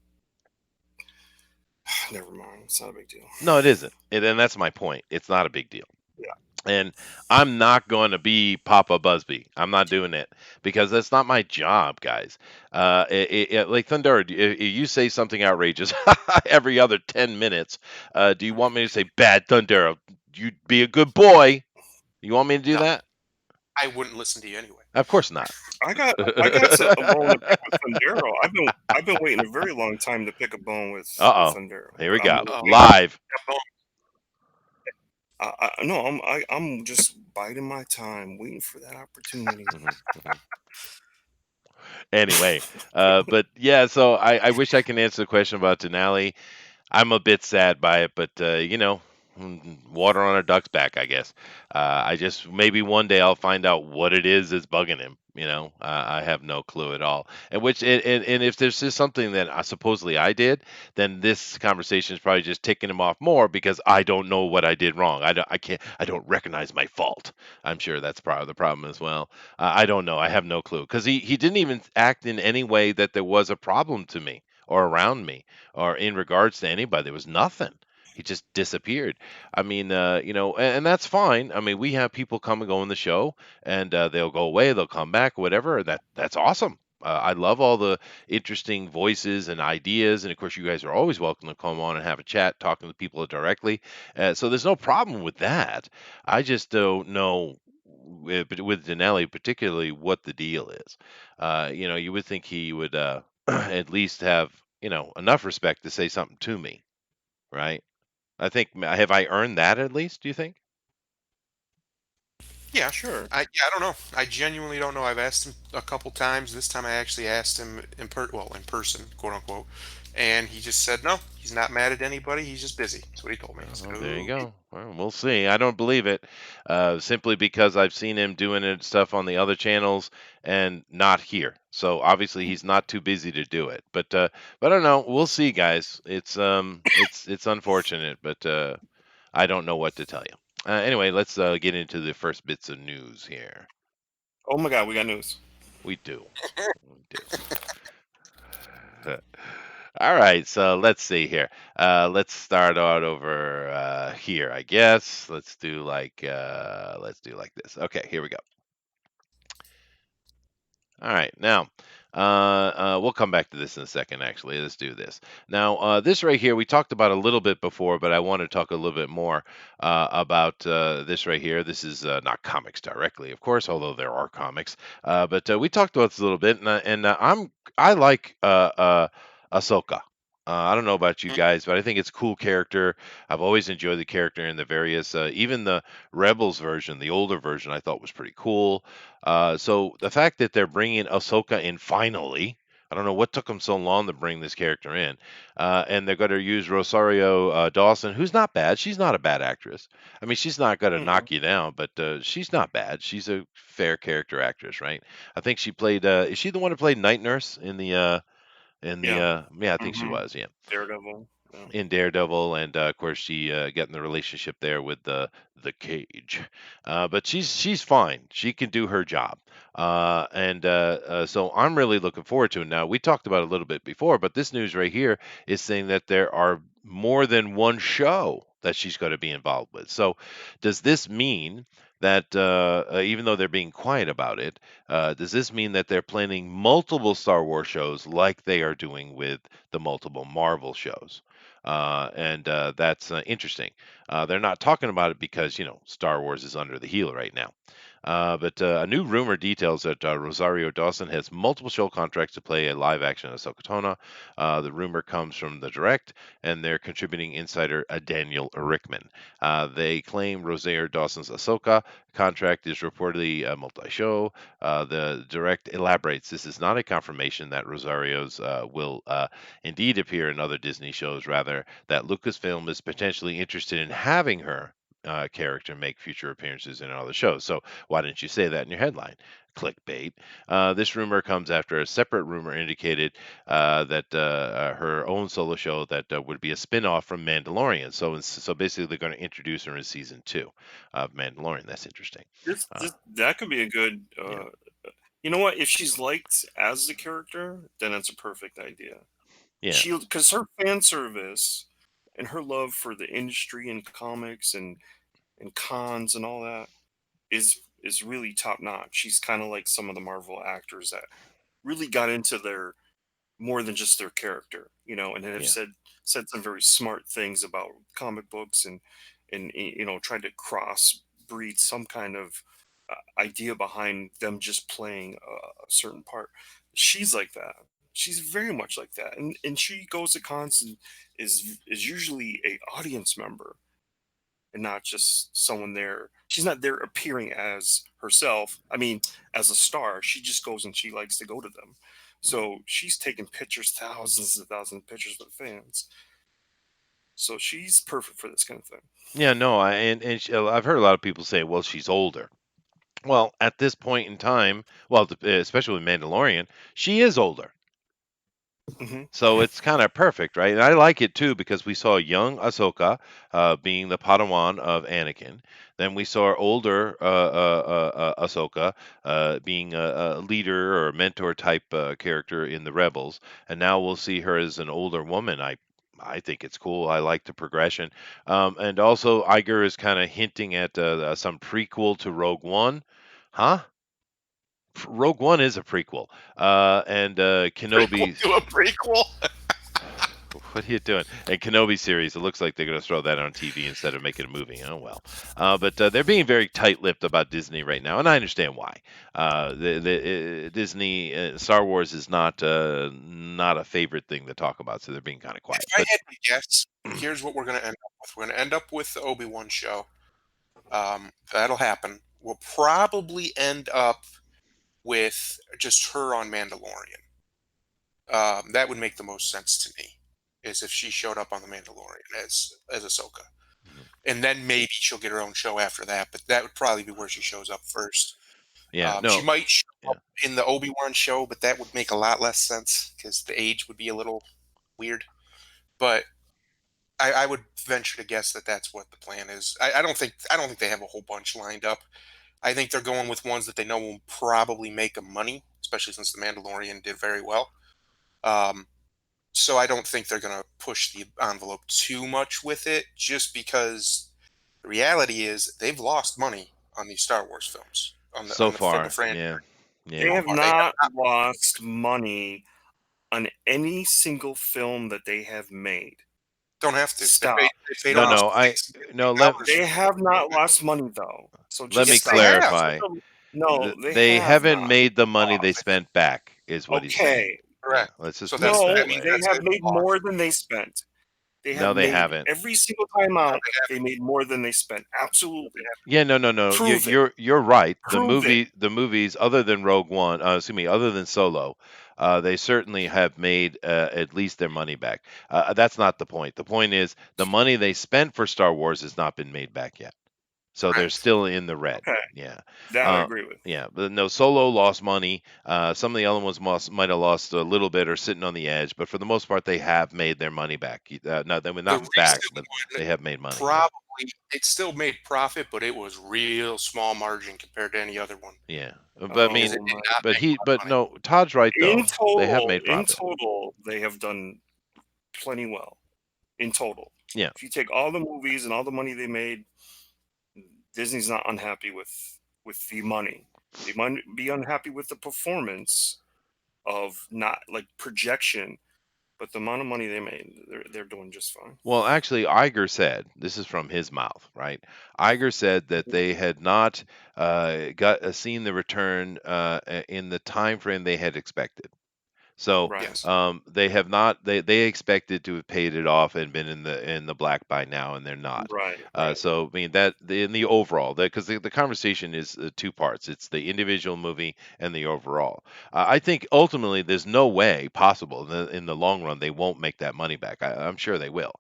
Never mind. It's not a big deal. No, it isn't. And that's my point. It's not a big deal. Yeah. And I'm not going to be Papa Busby. I'm not doing it because that's not my job, guys. Like Thunder, if you say something outrageous every other 10 minutes, do you want me to say, "Bad Thunder, you be a good boy"? You want me to do No, that? I wouldn't listen to you anyway. Of course not. I got a bone to pick with Thundero. I've been waiting a very long time to pick a bone with Uh-oh. Thundero, Here we but I'm go. gonna Oh, wait. Live. that No, I'm just biding my time, waiting for that opportunity. Mhm, mhm. Anyway, but yeah, so I wish I can answer the question about Denali. I'm a bit sad by it, but water on a duck's back, I guess. I just maybe one day I'll find out what it is that's bugging him. I have no clue at all. And if there's just something that supposedly I did, then this conversation is probably just ticking him off more because I don't know what I did wrong. I don't recognize my fault. I'm sure that's part of the problem as well. I don't know. I have no clue because he didn't even act in any way that there was a problem to me or around me or in regards to anybody. There was nothing. He just disappeared. I mean, and that's fine. I mean, we have people come and go on the show, and they'll go away, they'll come back, whatever. And that's awesome. I love all the interesting voices and ideas, and of course, you guys are always welcome to come on and have a chat, talking to people directly. So there's no problem with that. I just don't know with Denelli particularly what the deal is. You would think he would at least have enough respect to say something to me, right? I think have I earned that at least? Do you think? Yeah, Sure. I don't know. I genuinely don't know. I've asked him a couple times. This time I actually asked him in person, quote unquote, and he just said no. He's not mad at anybody. He's just busy. That's what he told me. I said, Oh, there you okay. go. Well, we'll see. I don't believe it, simply because I've seen him doing it stuff on the other channels and not here. So obviously he's not too busy to do it. But I don't know. We'll see, guys. It's unfortunate, but I don't know what to tell you. Anyway, let's get into the first bits of news here. Oh my God, we got news. We do. We do. All right, so let's see here. Let's start out over here, I guess. Let's do like this. Okay, here we go. All right, now we'll come back to this in a second. Actually, let's do this now. This right here we talked about a little bit before, but I want to talk a little bit more about this right here. This is not comics directly, of course, although there are comics. But we talked about this a little bit, and I like Ahsoka. I don't know about you Mm, guys, but I think it's a cool character. I've always enjoyed the character in the various, even the Rebels version, the older version, I thought was pretty cool. So the fact that they're bringing Ahsoka in finally, I don't know what took them so long to bring this character in, and they're going to use Rosario Dawson, who's not bad. She's not a bad actress. I mean, she's not going to Mm-mm. knock you down, but she's not bad. She's a fair character actress, right? I think she played. Is she the one who played Night Nurse in the? Yeah. Yeah, I think she Mm-hmm. was. Yeah, Daredevil. Yeah. in Daredevil, and of course she got in the relationship there with the Cage. But she's fine. She can do her job, so I'm really looking forward to it. Now we talked about it a little bit before, but this news right here is saying that there are more than one show that she's going to be involved with. So does this mean that even though they're being quiet about it, does this mean that they're planning multiple Star Wars shows like they are doing with the multiple Marvel shows? And That's interesting. They're not talking about it because Star Wars is under the heel right now. But a new rumor details that Rosario Dawson has multiple show contracts to play a live-action Ahsoka Tano. The rumor comes from the Direct and their contributing insider Daniel Rickman. They claim Rosario Dawson's Ahsoka contract is reportedly a multi-show. The Direct elaborates this is not a confirmation that Rosario's will indeed appear in other Disney shows, rather that Lucasfilm is potentially interested in having her character make future appearances in other shows. So why didn't you say that in your headline? Clickbait. This rumor comes after a separate rumor indicated that her own solo show that would be a spin-off from Mandalorian. So basically, they're going to introduce her in season 2 of Mandalorian. That's interesting. Uh, That could be a good. yeah, You know what? If she's liked as the character, then it's a perfect idea. yeah, She, because her fan service and her love for the industry and comics and cons and all that is really top notch. She's kind of like some of the Marvel actors that really got into their more than just their character, and have yeah, said some very smart things about comic books and tried to cross breed some kind of idea behind them just playing a certain part. She's like that. She's very much like that, and she goes to cons and is usually a audience member and not just someone there. She's not there appearing as herself. I mean, as a star, she just goes and she likes to go to them. mhm. So she's taking pictures, thousands and thousands of pictures with fans. So she's perfect for this kind of thing. Yeah. No, I've heard a lot of people say, well, she's older. Well, at this point in time, well, especially with Mandalorian, she is older. Hmm. So it's kind of perfect, right? And I like it too because we saw young Ahsoka being the Padawan of Anakin. Then we saw older Ahsoka being a leader or mentor type character in the Rebels, and now we'll see her as an older woman. I think it's cool. I like the progression, and also Iger is kind of hinting at some prequel to Rogue One, huh? Rogue One is a prequel, and prequel Kenobi. to a prequel. What are you doing? And Kenobi series, it looks like they're going to throw that on TV instead of making a movie. Oh well, but they're being very tight-lipped about Disney right now, and I understand why. Disney, Star Wars is not a favorite thing to talk about, so they're being kind of If quiet. I But had to guess, here's what we're going to end up with. We're going to end up with the Obi-Wan show. That'll happen. We'll probably end up with just her on Mandalorian. That would make the most sense to me. is if she showed up on The Mandalorian as Ahsoka. Mhm. And then maybe she'll get her own show after that, but that would probably be where she shows up first. Yeah, She no, might show yeah. up in the Obi-Wan show, but that would make a lot less sense because the age would be a little weird. But I would venture to guess that that's what the plan is. I don't think they have a whole bunch lined up. I think they're going with ones that they know will probably make them money, especially since The Mandalorian did very well. Um, so I don't think they're going to push the envelope too much with it, just because the reality is they've lost money on these Star Wars films So for the far, franchise yeah, They yeah. so have far. They have not not. lost money on any single film that they have made. Don't have to. Stop. They paid No, Stop. almost no, $6 no. million Let dollars. They have not lost money though. So let just me Yes, they stop. have. clarify. No, they They have haven't not. made the money they Lost. spent back, is what he's saying. Okay. Yeah, Correct. let's just So put it that's No, that that means way. they that's have it. made more Lost. than they spent. They No, have they made haven't. every single time No, out, they they haven't. made more than they spent. No, they Absolutely. haven't. Yeah, no, no, no. You, Prove it. you're right. Prove it. The movies, other than Rogue One, excuse me, other than Solo, they certainly have made at least their money back. That's not the point. The point is the money they spent for Star Wars has not been made back yet. So they're Correct. still in the red. Okay. Yeah. That I Uh, agree with. yeah. But no, Solo lost money. Some of the other ones might have lost a little bit or sitting on the edge, but for the most part, they have made their money back. No, they were The not back, recent but one they have made money. Yeah. probably it still made profit, but it was real small margin compared to any other one Yeah. But I because mean, Oh it did my. not make a lot of but money. no, Todd's right In though. They have total, made profit. they have done plenty well. In total. Yeah. If you take all the movies and all the money they made, Disney's not unhappy with the money. They might be unhappy with the performance of not like projection, but the amount of money they made, they're doing just fine. Well, actually, Iger said this is from his mouth, right? Iger said that they had not got seen the return in the time frame they had expected. So Right. Yes. they have not. They expected to have paid it off and been in the black by now, and they're not. Right. Right. So I mean that in the overall, because the conversation is two parts. It's the individual movie and the overall. I think ultimately there's no way possible in the long run they won't make that money back. I'm sure they will.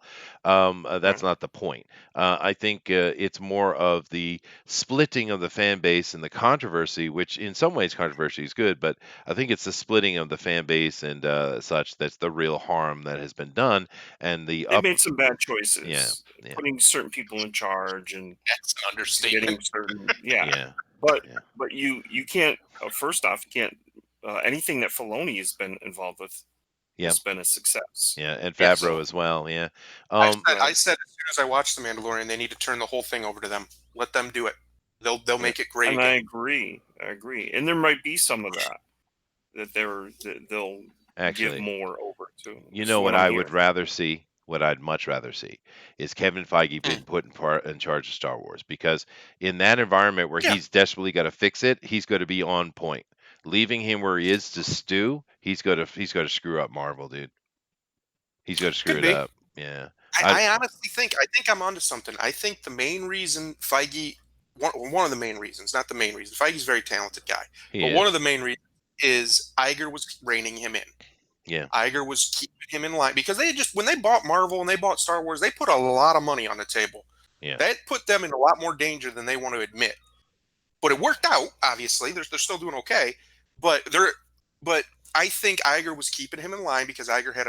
That's Right. not the point. I think it's more of the splitting of the fan base and the controversy, which in some ways controversy is good, but I think it's the splitting of the fan base and such that's the real harm that has been done, and the They up, made some bad yeah, choices, yeah, putting certain people in charge and That's an getting understatement. certain. Yeah. yeah, But yeah, you can't. First off, you can't. Anything that Filoni has been involved with yeah, has been a success. yeah, and Yes. Favreau So as well, yeah. I Um, said I right. said as soon as I watched The Mandalorian, they need to turn the whole thing over to them. Let them do it. They'll yeah, make it great And I again. agree. I agree. And there might be some of that they'll give actually, more over to. you This is know what what I'm I would hearing. rather see. What I'd much rather see is Kevin Feige Mm. being put in charge of Star Wars because in that environment where Yeah, he's desperately got to fix it, he's going to be on point. Leaving him where he is to stew, he's going to screw up Marvel, dude. He's going to screw could it be. up. Yeah. I I honestly think I'm onto something. I think the main reason Feige, one of the main reasons, not the main reason, Feige's a very talented guy, He but one of is. the main reasons is Iger was reining him in. Yeah. Iger was keeping him in line because they had just when they bought Marvel and they bought Star Wars, they put a lot of money on the table. Yeah. That put them in a lot more danger than they want to admit. But it worked out. Obviously, they're still doing okay. But but I think Iger was keeping him in line because Iger had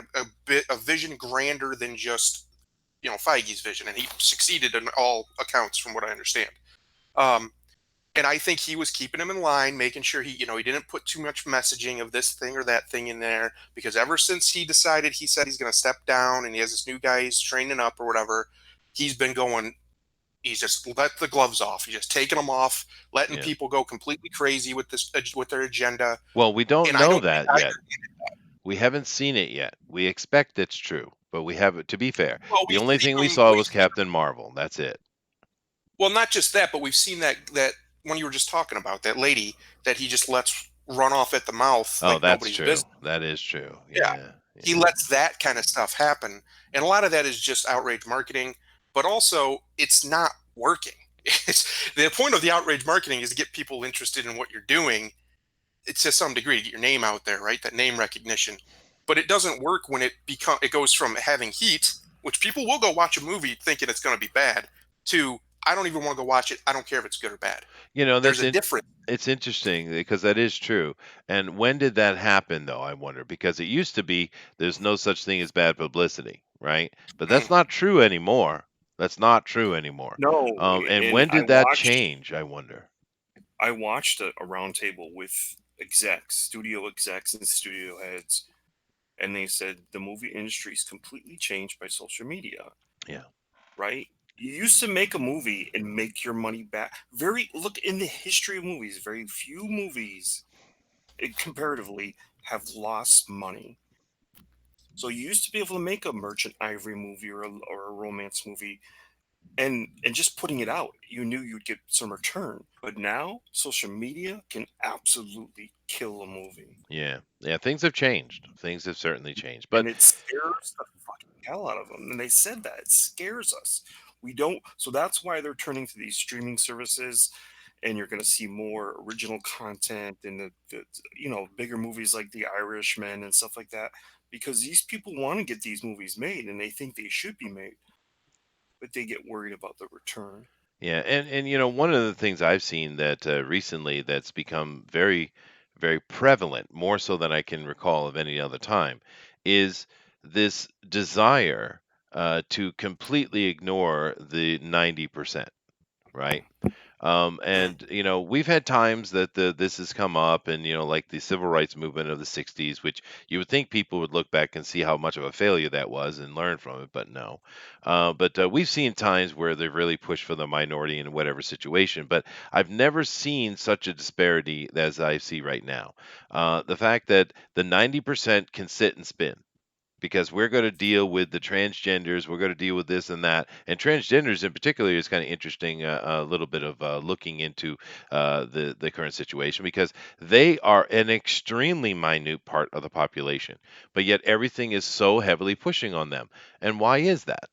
a vision grander than just Feige's vision, and he succeeded in all accounts, from what I understand. Um, and I think he was keeping him in line, making sure he didn't put too much messaging of this thing or that thing in there, because ever since he said he's going to step down, and he has this new guy he's training up or whatever, he's been going. He's just let the gloves off. He's just taking them off, letting Yeah. people go completely crazy with their agenda. Well, we don't And I know don't think that yet. Iger. We haven't seen it yet. We expect it's true, but we haven't. To be fair, Well, the we've only thing seen we him. saw was Captain Marvel. That's it. Well, not just that, but we've seen that when you were just talking about that lady that he just lets run off at the mouth Oh, like that's nobody's true. business. That is true. Yeah, Yeah. he Yeah. lets that kind of stuff happen, and a lot of that is just outrage marketing. But also, it's not working. It's the point of the outrage marketing is to get people interested in what you're doing. It's to some degree to get your name out there, right? That name recognition. but it doesn't work when it goes from having heat, which people will go watch a movie thinking it's going to be bad, to I don't even want to go watch it. I don't care if it's good or bad. You know, There's a difference. it's interesting because that is true. And when did that happen though, I wonder? Because it used to be there's no such thing as bad publicity, right? But that's Mm, not true anymore. That's not true anymore. No, And and when did that change, I wonder? I watched a roundtable with execs, studio execs, and studio heads, and they said the movie industry is completely changed by social media. Yeah. Right? You used to make a movie and make your money back. Very look in the history of movies, very few movies comparatively have lost money. So you used to be able to make a Merchant Ivory movie or a romance movie and just putting it out, you knew you'd get some return. But now social media can absolutely kill a movie. Yeah. Yeah, things have changed. Things have certainly changed. But And it scares the fucking hell out of them. And they said that it scares us. We don't. So that's why they're turning to these streaming services, and you're going to see more original content and the bigger movies like The Irishman and stuff like that, because these people want to get these movies made and they think they should be made, but they get worried about the return. yeah, and one of the things I've seen that recently that's become very, very prevalent, more so than I can recall of any other time, is this desire to completely ignore the 90%, right? mm, And we've had times that this has come up, and like the civil rights movement of the '60s, which you would think people would look back and see how much of a failure that was and learn from it, but no. But we've seen times where they've really pushed for the minority in whatever situation, but I've never seen such a disparity as I see right now. The fact that the 90% can sit and spin, because we're going to deal with the transgenders. We're going to deal with this and that. And transgenders in particular is kind of interesting. A little bit of looking into the current situation, because they are an extremely minute part of the population, but yet everything is so heavily pushing on them. And why is that?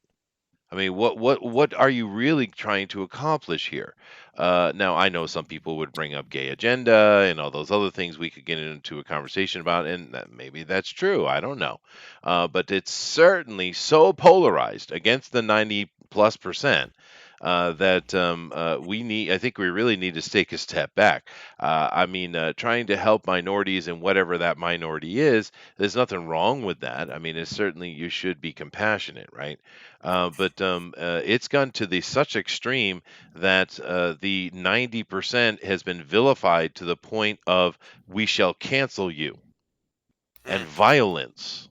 I mean, what are you really trying to accomplish here? Now, I know some people would bring up gay agenda and all those other things we could get into a conversation about, and maybe that's true. I don't know, but it's certainly so polarized against the 90+% that we need. I think we really need to take a step back. I mean, trying to help minorities and whatever that minority is, there's nothing wrong with that. I mean, it's certainly you should be compassionate, right? But it's gone to the such extreme that the 90% has been vilified to the point of we shall cancel you and mm. violence.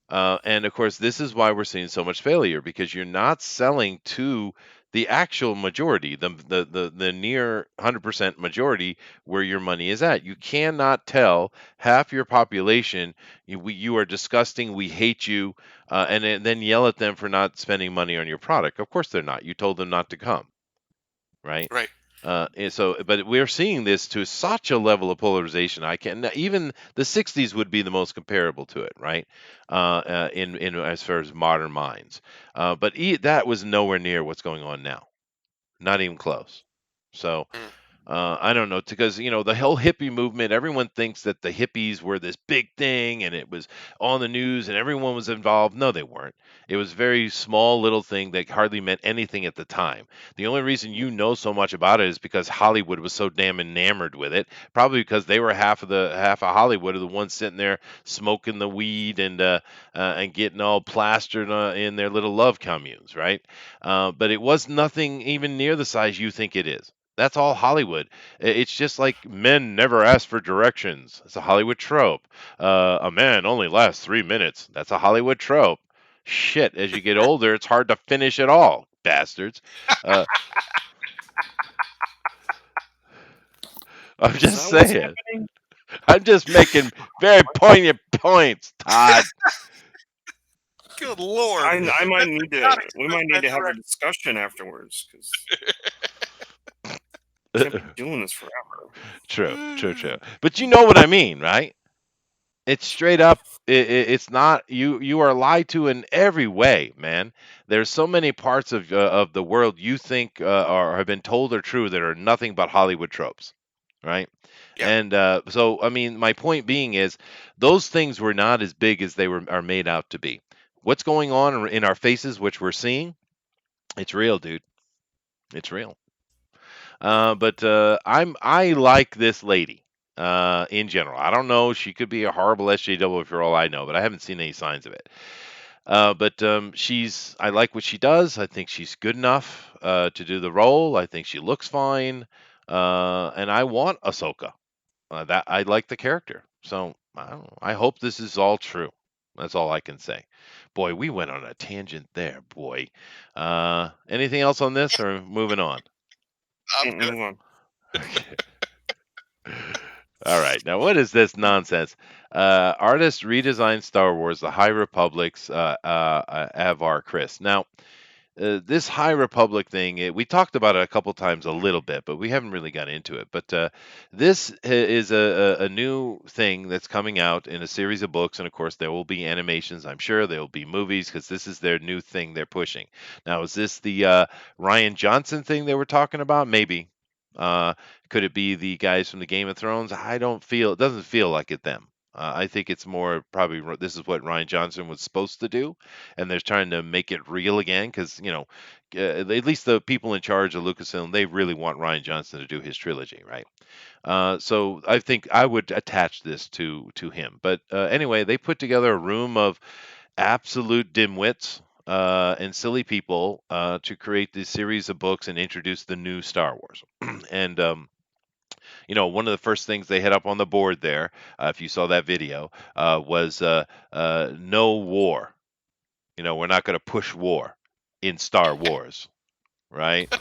And of course, this is why we're seeing so much failure, because you're not selling to the actual majority, the near 100% majority where your money is at. You cannot tell half your population you are disgusting, we hate you, and then yell at them for not spending money on your product. Of course they're not. You told them not to come, right? Right. And so, but we're seeing this to such a level of polarization. I can even the '60s would be the most comparable to it, right? In as far as modern minds, but that was nowhere near what's going on now. Not even close. So Mm, I don't know, because the whole hippie movement. Everyone thinks that the hippies were this big thing, and it was on the news, and everyone was involved. No, they weren't. It was a very small little thing that hardly meant anything at the time. The only reason you know so much about it is because Hollywood was so damn enamored with it. Probably because they were half of Hollywood are the ones sitting there smoking the weed and getting all plastered in their little love communes, right? But it was nothing even near the size you think it is. That's all Hollywood. It's just like men never ask for directions. It's a Hollywood trope. A man only lasts 3 minutes. That's a Hollywood trope. Shit, as you get older, it's hard to finish it all, bastards. Uh, I'm Is just that what's saying. happening? I'm just making very poignant points, Todd. good lord. I might That need did to. not We expect might need that to have a direct. discussion afterwards because can't be doing this forever. True, true, true. But you know what I mean, right? It's straight up. It's not you. You are lied to in every way, man. There's so many parts of the world you think are have been told are true that are nothing but Hollywood tropes. right? Yeah. And so, I mean, my point being is those things were not as big as they are made out to be. What's going on in our faces, which we're seeing, it's real, dude. It's real. But I like this lady in general. I don't know. She could be a horrible SJW for all I know, but I haven't seen any signs of it. But I like what she does. I think she's good enough to do the role. I think she looks fine. And I want Ahsoka. That I like the character. So I don't know. I hope this is all true. That's all I can say. Boy, we went on a tangent there, boy. Anything else on this or moving on? I'm good. Move on. Okay. All right. Now, what is this nonsense? Artist redesigned Star Wars, the High Republic's Avar Chris. Now, this High Republic thing, we talked about it a couple times a little bit, but we haven't really got into it. But this is a new thing that's coming out in a series of books. And of course, there will be animations, I'm sure. There will be movies because this is their new thing they're pushing. Now, is this the Ryan Johnson thing they were talking about? Maybe. Uh, could it be the guys from the Game of Thrones? It doesn't feel like it them. I think it's more probably this is what Ryan Johnson was supposed to do, and they're trying to make it real again because at least the people in charge of Lucasfilm, they really want Ryan Johnson to do his trilogy, right? So I think I would attach this to him. But anyway, they put together a room of absolute dimwits and silly people to create this series of books and introduce the new Star Wars. And one of the first things they had up on the board there, if you saw that video, was no war. We're not going to push war in Star Wars, right?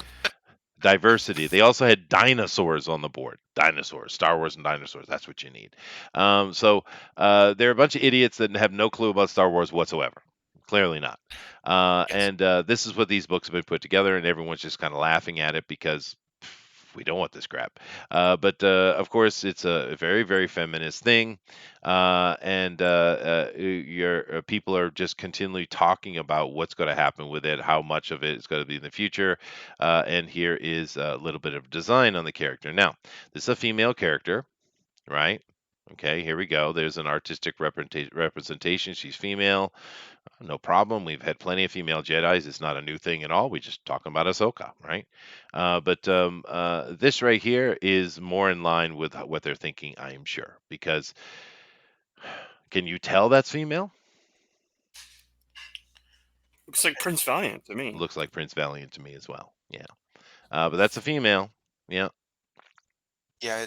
Diversity. They also had dinosaurs on the board. Dinosaurs, Star Wars and dinosaurs. That's what you need. So they're a bunch of idiots that have no clue about Star Wars whatsoever. Clearly not. Yes. And this is what these books have been put together, and everyone's just kind of laughing at it because we don't want this crap. But of course, it's a very, very feminist thing, and your people are just continually talking about what's going to happen with it, how much of it is going to be in the future, and here is a little bit of design on the character. Now, this is a female character, right? Okay, here we go. There's an artistic representation. She's female. No problem. We've had plenty of female Jedi's. It's not a new thing at all. We just talking about Ahsoka, right? But this right here is more in line with what they're thinking, I am sure. Because can you tell that's female? Looks like Prince Valiant to me. Looks like Prince Valiant to me as well. Yeah. But that's a female. Yeah. Yeah,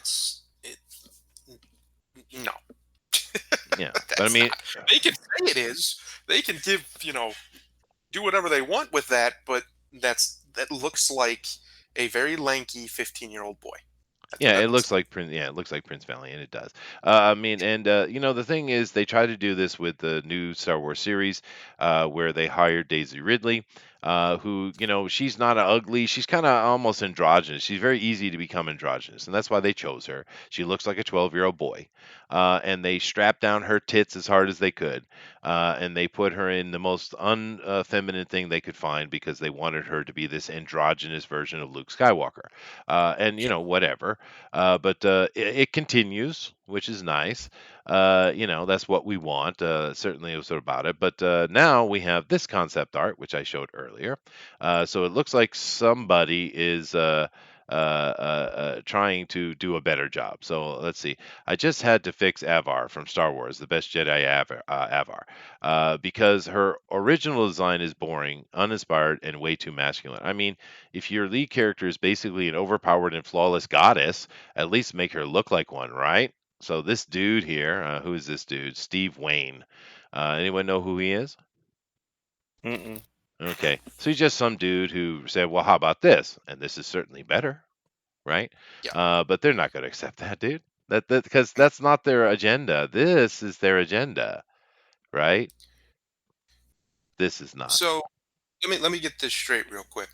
no. Yeah. But I That's mean, not. They can say it is. They can do whatever they want with that, but that looks like a very lanky 15-year-old boy. That's what yeah, that it looks looks like. like Prince. Yeah, it looks like Prince Valiant. It does. I mean, and the thing is, they try to do this with the new Star Wars series, where they hired Daisy Ridley, who, she's not ugly. She's kind of almost androgynous. She's very easy to become androgynous, and that's why they chose her. She looks like a 12-year-old boy, and they strapped down her tits as hard as they could, and they put her in the most unfeminine thing they could find because they wanted her to be this androgynous version of Luke Skywalker, and Yeah. whatever. But it continues, which is nice. That's what we want. Certainly, it was about it. But now we have this concept art, which I showed earlier. So it looks like somebody is trying to do a better job. So let's see. I just had to fix Avar from Star Wars, the best Jedi Avar, because her original design is boring, uninspired, and way too masculine. I mean, if your lead character is basically an overpowered and flawless goddess, at least make her look like one, right? So this dude here, who is this dude? Steve Wayne. Anyone know who he is? Mm-mm. Okay, so he's just some dude who said, "Well, how about this?" And this is certainly better, right? Yeah. But they're not going to accept that, dude. That because that's not their agenda. This is their agenda, right? This is not. So let me get this straight real quick.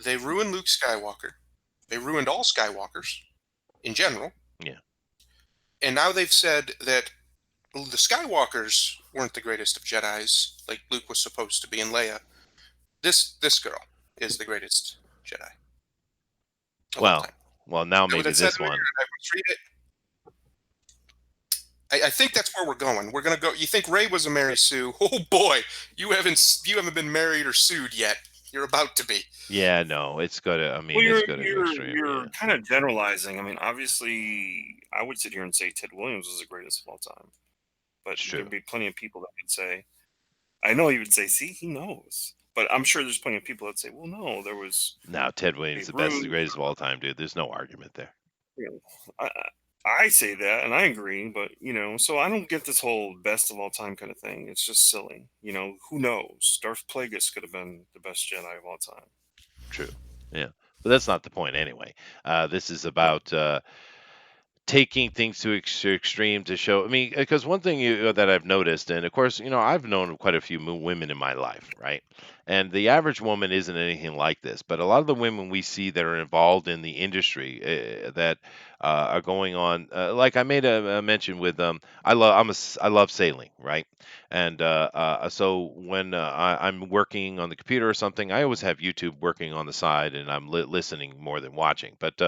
They ruined Luke Skywalker. They ruined all Skywalkers in general. Yeah. And now they've said that the Skywalkers weren't the greatest of Jedi's, like Luke was supposed to be, and Leia. This girl is the greatest Jedi of all Well, time. Well, now What I maybe said this earlier, one. I would treat it. I think that's where we're going. We're gonna go. You think Ray was a Mary Sue? Oh boy, you haven't been married or sued yet. You're about to be. Yeah, no, it's gonna. I Well, mean, it's you're gonna go you're extreme. you're Yeah, kind of generalizing. I mean, obviously, I would sit here and say Ted Williams was the greatest of all time, but it's true. there'd be plenty of people that would say, I know you would say, see, he knows. But I'm sure there's plenty of people that say, well, no, there was Now, Ted Williams, Babe the best, the Ruth. greatest of all time, dude. There's no argument there. You know, I say that and I agree, but so I don't get this whole best of all time kind of thing. It's just silly. Who knows? Darth Plagueis could have been the best Jedi of all time. True. Yeah, but that's not the point anyway. This is No. about taking things to extreme to show. I mean, because one thing that I've noticed, and of course, I've known quite a few women in my life, right? And the average woman isn't anything like this, but a lot of the women we see that are involved in the industry that are going on, like I made a mention with I love sailing, right? And so when I'm working on the computer or something, I always have YouTube working on the side, and I'm listening more than watching. But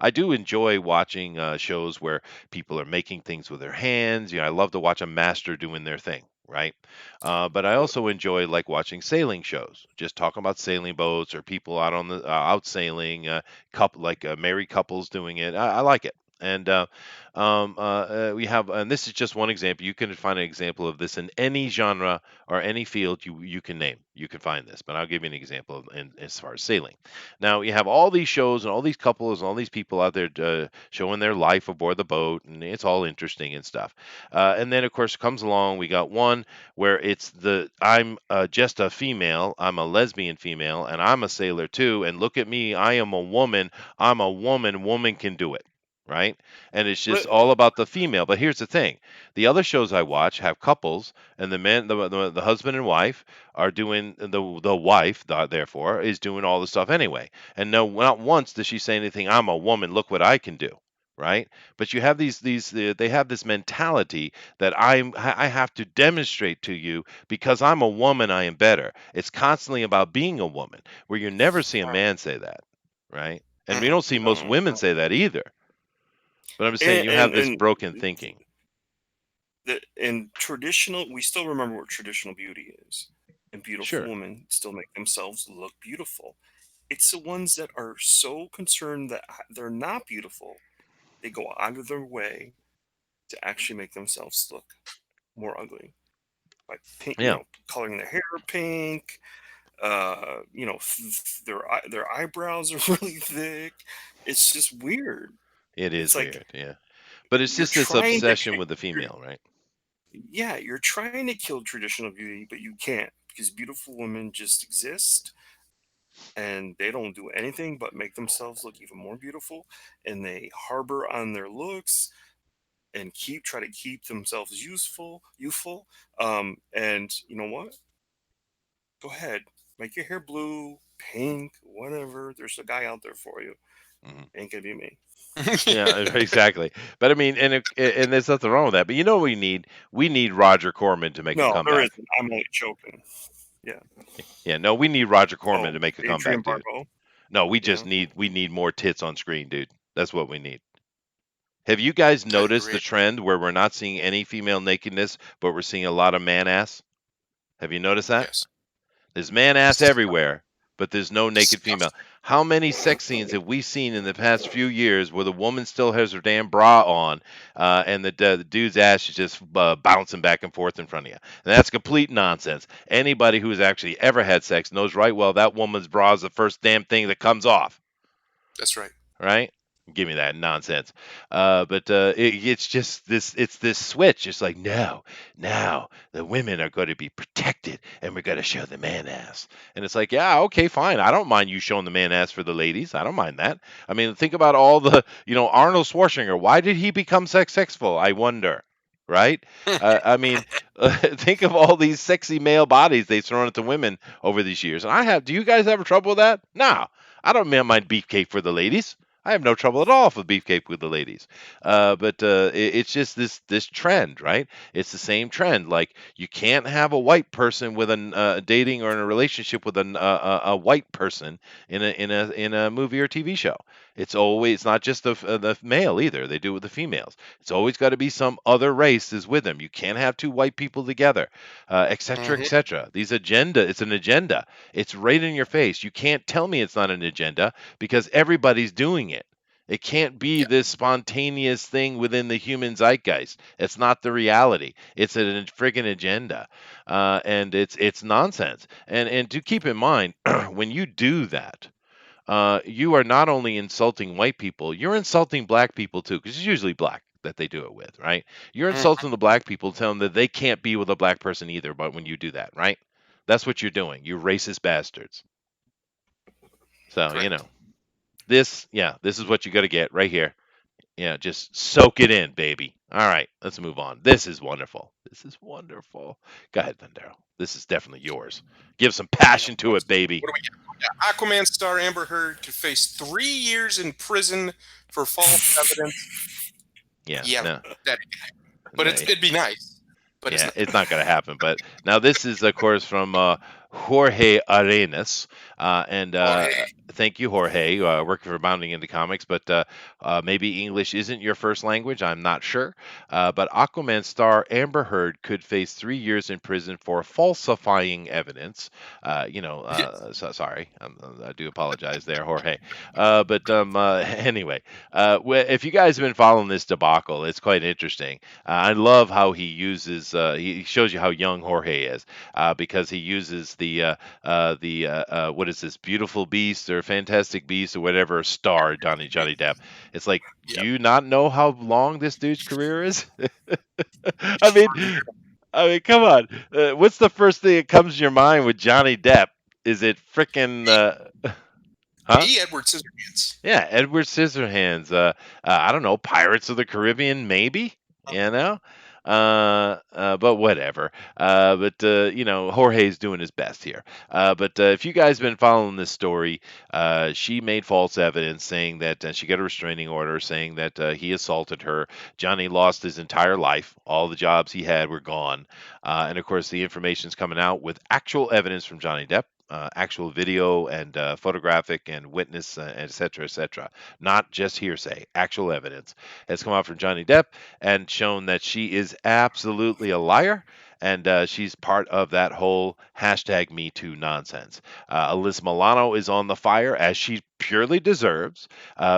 I do enjoy watching shows where people are making things with their hands. I love to watch a master doing their thing, right? But I also enjoy like watching sailing shows, just talking about sailing boats or people out on the out sailing, couple like married couples doing it. I like it. And we have, and this is just one example. You can find an example of this in any genre or any field you can name. You can find this, but I'll give you an example as far as sailing. Now you have all these shows and all these couples and all these people out there showing their life aboard the boat, and it's all interesting and stuff. And then of course comes along, we got one where it's I'm just a female, I'm a lesbian female, and I'm a sailor too. And look at me, I am a woman. I'm a woman. Woman can do it. Right, and it's just But all about the female. But here's the thing: the other shows I watch have couples, and the men, the husband and wife, are doing the wife therefore is doing all the stuff anyway, and no, not once does she say anything, I'm a woman, look what I can do, right? But you have these they have this mentality that I have to demonstrate to you because I'm a woman, I am better. It's constantly about being a woman, where you never see a man say that, right? And we don't see most no, women no. say that either. But I'm just saying And you have and, this and broken thinking. traditional, we still remember what traditional beauty is, and beautiful Sure. women still make themselves look beautiful. It's the ones that are so concerned that they're not beautiful, they go out of their way to actually make themselves look more ugly by pink, Yeah, coloring their hair pink. Their eyebrows are really thick. It's just weird. it It's is like weird. Yeah. But it's you're just this trying to obsession with the you're, female, right? yeah, you're trying to kill traditional beauty, but you can't because beautiful women just exist and they don't do anything but make themselves look even more beautiful, and they harbor on their looks and try to keep themselves youthful. And you know what? Go ahead, make your hair blue, pink, whatever. There's a guy out there for you. Mhm. Ain't gonna be me. Yeah, exactly. But I mean, and there's nothing wrong with that. But you know what we need? We need Roger Corman to make a No, there comeback. isn't. I'm only joking. Yeah. Yeah, no, we need Roger Corman Oh, to make a Adrian comeback, dude. Barbeau. No, Yeah. we need more tits on screen, dude. That's what we need. Have you guys I noticed agree. the trend where we're not seeing any female nakedness, but we're seeing a lot of man ass? Have you noticed that? Yes. There's man ass Disgusting. everywhere, but there's no naked female. Disgusting. How many sex scenes have we seen in the past few years where the woman still has her damn bra on, and the dude's ass is just bouncing back and forth in front of you? And that's complete nonsense. Anybody who's actually ever had sex knows right well that woman's bra is the first damn thing that comes off, That's right. right? Give me that nonsense. But it's just this. It's this switch. It's like no, now the women are going to be protected, and we're going to show the man ass. And it's like, yeah, okay, fine. I don't mind you showing the man ass for the ladies. I don't mind that. I mean, think about all the, Arnold Schwarzenegger. Why did he become sexful? I wonder. Right? I mean, think of all these sexy male bodies they've thrown at the women over these years. And I have. Do you guys have trouble with that? No, I don't mind beefcake for the ladies. I have no trouble at all with beefcake with the ladies. But it's just this trend, right? It's the same trend. Like you can't have a white person with an dating or in a relationship with a white person in a movie or TV show. It's not just the male either. They do it with the females. It's always got to be some other race is with them. You can't have two white people together, et cetera, et Hmm. cetera. These agenda. It's an agenda. It's right in your face. You can't tell me it's not an agenda because everybody's doing it. It can't be Yeah. this spontaneous thing within the human zeitgeist. It's not the reality. It's a friggin' agenda, and it's nonsense. And to keep in mind, when you do that, you are not only insulting white people, you're insulting black people too, because it's usually black that they do it with, right? You're Hmm. insulting the black people, telling them that they can't be with a black person either. But when you do that, right? That's what you're doing. You racist bastards. So Correct. this is what you got to get right here. Yeah, just soak it in, baby. All right, let's move on. This is wonderful. This is wonderful. Go ahead, Vendero. This is definitely yours. Give some Yeah. passion to it, baby. What do we get? We got Aquaman star Amber Heard could face 3 years in prison for false evidence. Yeah, Yeah, no, that, but no, it'd be nice. But it's yeah, not. it's not going to happen. But now this is, of course, from Jorge Arenas, and Oh, hey. thank you, Jorge, working for Bounding into Comics. But maybe English isn't your first language. I'm not sure. But Aquaman star Amber Heard could face 3 years in prison for falsifying evidence. Yes. Sorry, I do apologize there, Jorge. Anyway, if you guys have been following this debacle, it's quite interesting. I love how he uses. He shows you how young Jorge is because he uses what is this beautiful beast or fantastic beast or whatever star Johnny Depp. It's like, do Yeah. you not know how long this dude's career is? I mean, come on. What's the first thing that comes to your mind with Johnny Depp? Is it frickin' huh? Me, Edward Scissorhands. Yeah, Edward Scissorhands. I don't know, Pirates of the Caribbean, maybe. You know, but whatever. Jorge's doing his best here. But if you guys have been following this story, she made false evidence saying that she got a restraining order saying that he assaulted her. Johnny lost his entire life. All the jobs he had were gone. And of course, the information's coming out with actual evidence from Johnny Depp. Actual video and photographic and witness, et cetera, et cetera. Not just hearsay, actual evidence has come out from Johnny Depp and shown that she is absolutely a liar. And she's part of that whole hashtag Me Too nonsense. Alyssa Milano is on the fire as she purely deserves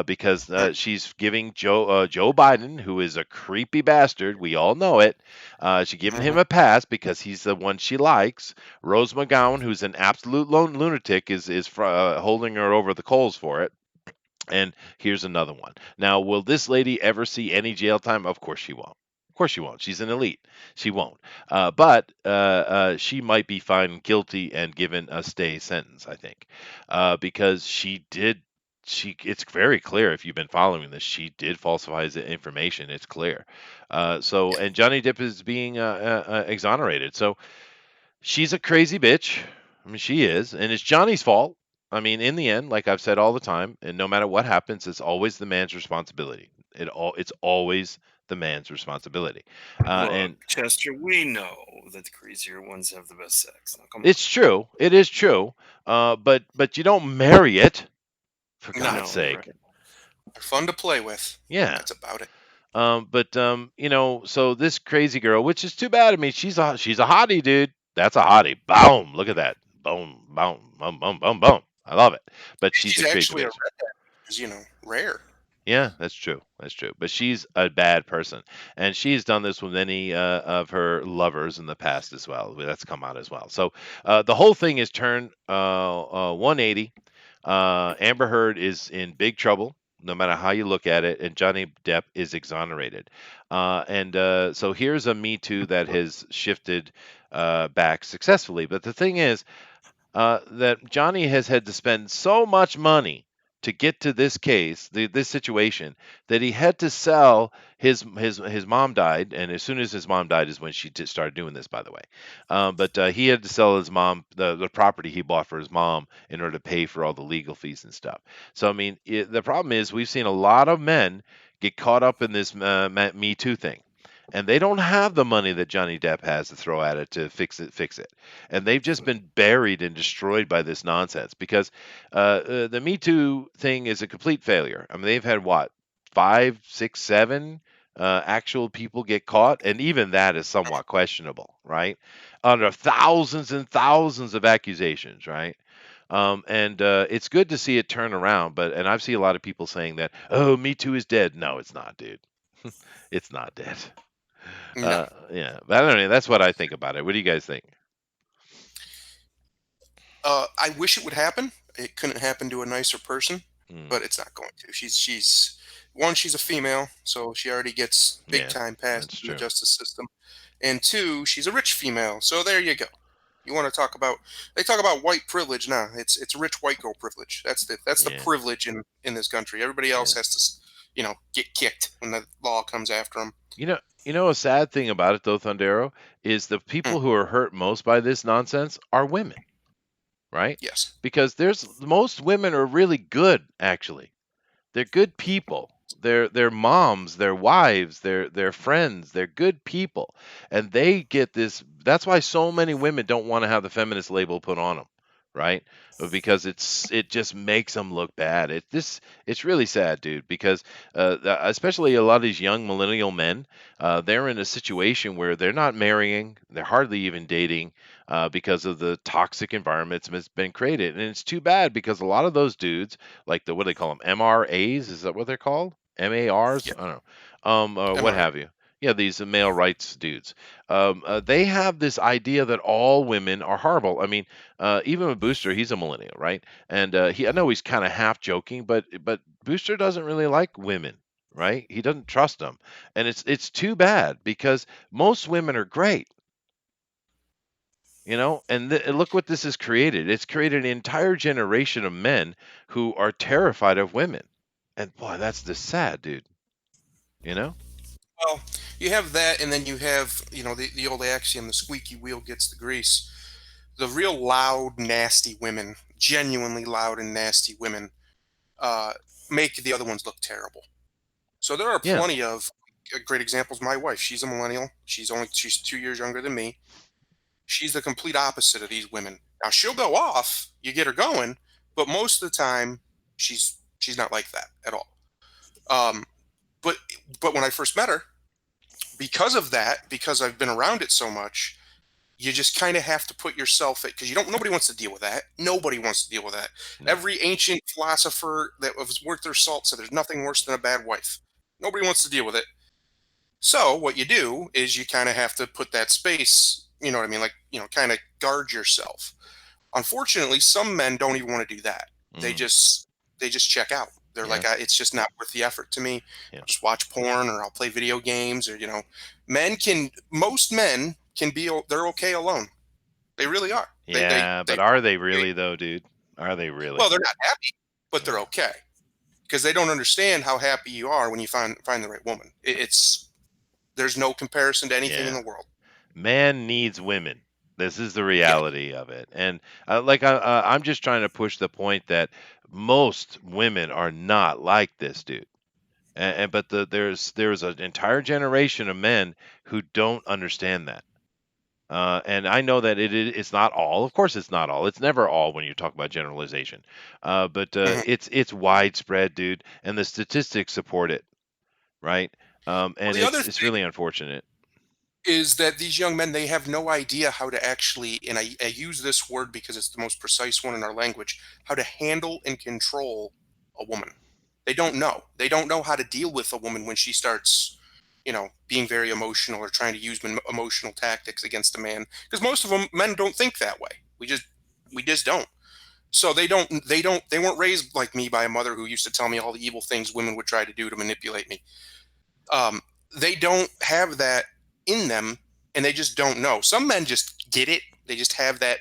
because she's giving Joe Biden, who is a creepy bastard, we all know it. She's giving him Mm-hmm. a pass because he's the one she likes. Rose McGowan, who's an absolute lone lunatic, is holding her over the coals for it. And here's another one. Now, will this lady ever see any jail time? Of course she won't. Of course she won't. She's an elite. She won't. But she might be found guilty and given a stay sentence, I think, because she did. It's very clear if you've been following this. She did falsify the information. It's clear. And Johnny Depp is being exonerated. So she's a crazy bitch. I mean, she is, and it's Johnny's fault. I mean, in the end, like I've said all the time, and no matter what happens, it's always the man's responsibility. It's always the man's responsibility. Look, And Chester, we know that the crazier ones have the best sex. Now, come it's true. It is true. But you don't marry it, for on. No, God's No, sake. right. they're fun to play with. Yeah. That's about it. So this crazy girl, which is too bad. I mean, she's a hottie, dude. That's a hottie. Boom. Look at that. Boom, boom, boom, boom, boom, boom. I love it. But she's a She's crazy actually a bitch. redhead, is rare. Yeah, that's true. That's true. But she's a bad person, and she's done this with many of her lovers in the past as well. That's come out as well. So the whole thing is turned 180. Amber Heard is in big trouble, no matter how you look at it, and Johnny Depp is exonerated. So here's a Me Too that has shifted back successfully. But the thing is that Johnny has had to spend so much money to get to this case, this situation, that he had to sell his mom died, and as soon as his mom died is when she started doing this, by the way. But he had to sell his mom the property he bought for his mom in order to pay for all the legal fees and stuff. So I mean, the problem is we've seen a lot of men get caught up in this Me Too thing. And they don't have the money that Johnny Depp has to throw at it to fix it. And they've just been buried and destroyed by this nonsense because the Me Too thing is a complete failure. I mean, they've had what, five, six, seven actual people get caught, and even that is somewhat questionable, right? Under thousands and thousands of accusations, right? And it's good to see it turn around, and I've seen a lot of people saying that, oh, Me Too is dead. No, it's not, dude. It's not dead. No. Yeah, but I don't know. That's what I think about it. What do you guys think? I wish it would happen. It couldn't happen to a nicer person, Mm, but it's not going to. She's one, she's a female, so she already gets big yeah, time passes that's in the true. justice system. And two, she's a rich female. So there you go. You want to talk about they talk about white privilege now. It's rich white girl privilege. That's the Yeah, privilege in this country. Everybody else yeah. has to, get kicked when the law comes after them. A sad thing about it though, Thundero, is the Mm, people who are hurt most by this nonsense are women, right? yes. Because there's most women are really good, actually. They're good people. They're moms, they're wives, they're friends, they're good people. And they get this that's why so many women don't want to have the feminist label put on them, right? Because it just makes them look bad. It's really sad, dude, because especially a lot of these young millennial men, they're in a situation where they're not marrying, they're hardly even dating, because of the toxic environment that's been created. And it's too bad because a lot of those dudes, like the what do they call them, MRAs? Is that what they're called? MARs? Yeah. I don't know. What MRA. have you? Yeah, these male rights dudes. They have this idea that all women are horrible. I mean, even with Booster, he's a millennial, right? And I know he's kind of half joking, but Booster doesn't really like women, right? He doesn't trust them, and it's too bad because most women are great. And look what this has created. It's created an entire generation of men who are terrified of women. And boy, that's just sad, dude. You know? Well, you have that, and then you have, the old axiom: the squeaky wheel gets the grease. The real loud, nasty women, genuinely loud and nasty women, uh, make the other ones look terrible. So there are Yeah. plenty of great examples. My wife, she's a millennial. She's 2 years younger than me. She's the complete opposite of these women. Now she'll go off, you get her going, but most of the time she's not like that at all. Um, but but when I first met her, because of that, because I've been around it so much, you just kind of have to put yourself at, because you don't nobody wants to deal with that. Nobody wants to deal with that. No. Every ancient philosopher that was worth their salt said there's nothing worse than a bad wife. Nobody wants to deal with it. So what you do is you kind of have to put that space, you know what I mean, like, kind of guard yourself. Unfortunately, some men don't even want to do that. They Mm, just they just check out. They're yeah. like, it's just not worth the effort to me. Yeah. I'll just watch porn, or I'll play video games, or most men can be, they're okay alone. They really are. Yeah, but are they really though, dude? Are they Well, really? they're not happy, but they're Yeah. okay because they don't understand how happy you are when you find the right woman. It's there's no comparison to anything in Yeah. the world. Man needs women. This is the Yeah. reality of it. And I'm just trying to push the point that most women are not like this dude. And but there's an entire generation of men who don't understand that. And I know that it's not all. Of course, it's not all. It's never all when you talk about generalization. But Mhm. it's widespread, dude, and the statistics support it, right? Well, And the other it's thing really unfortunate. is that these young men, they have no idea how to actually, and I use this word because it's the most precise one in our language, how to handle and control a woman. They don't know how to deal with a woman when she starts, being very emotional or trying to use emotional tactics against a man, because most of them men don't think that way. We just don't. So they weren't raised like me by a mother who used to tell me all the evil things women would try to do to manipulate me. um, they don't have that in them, and they just don't know. Some men just get it. They just have that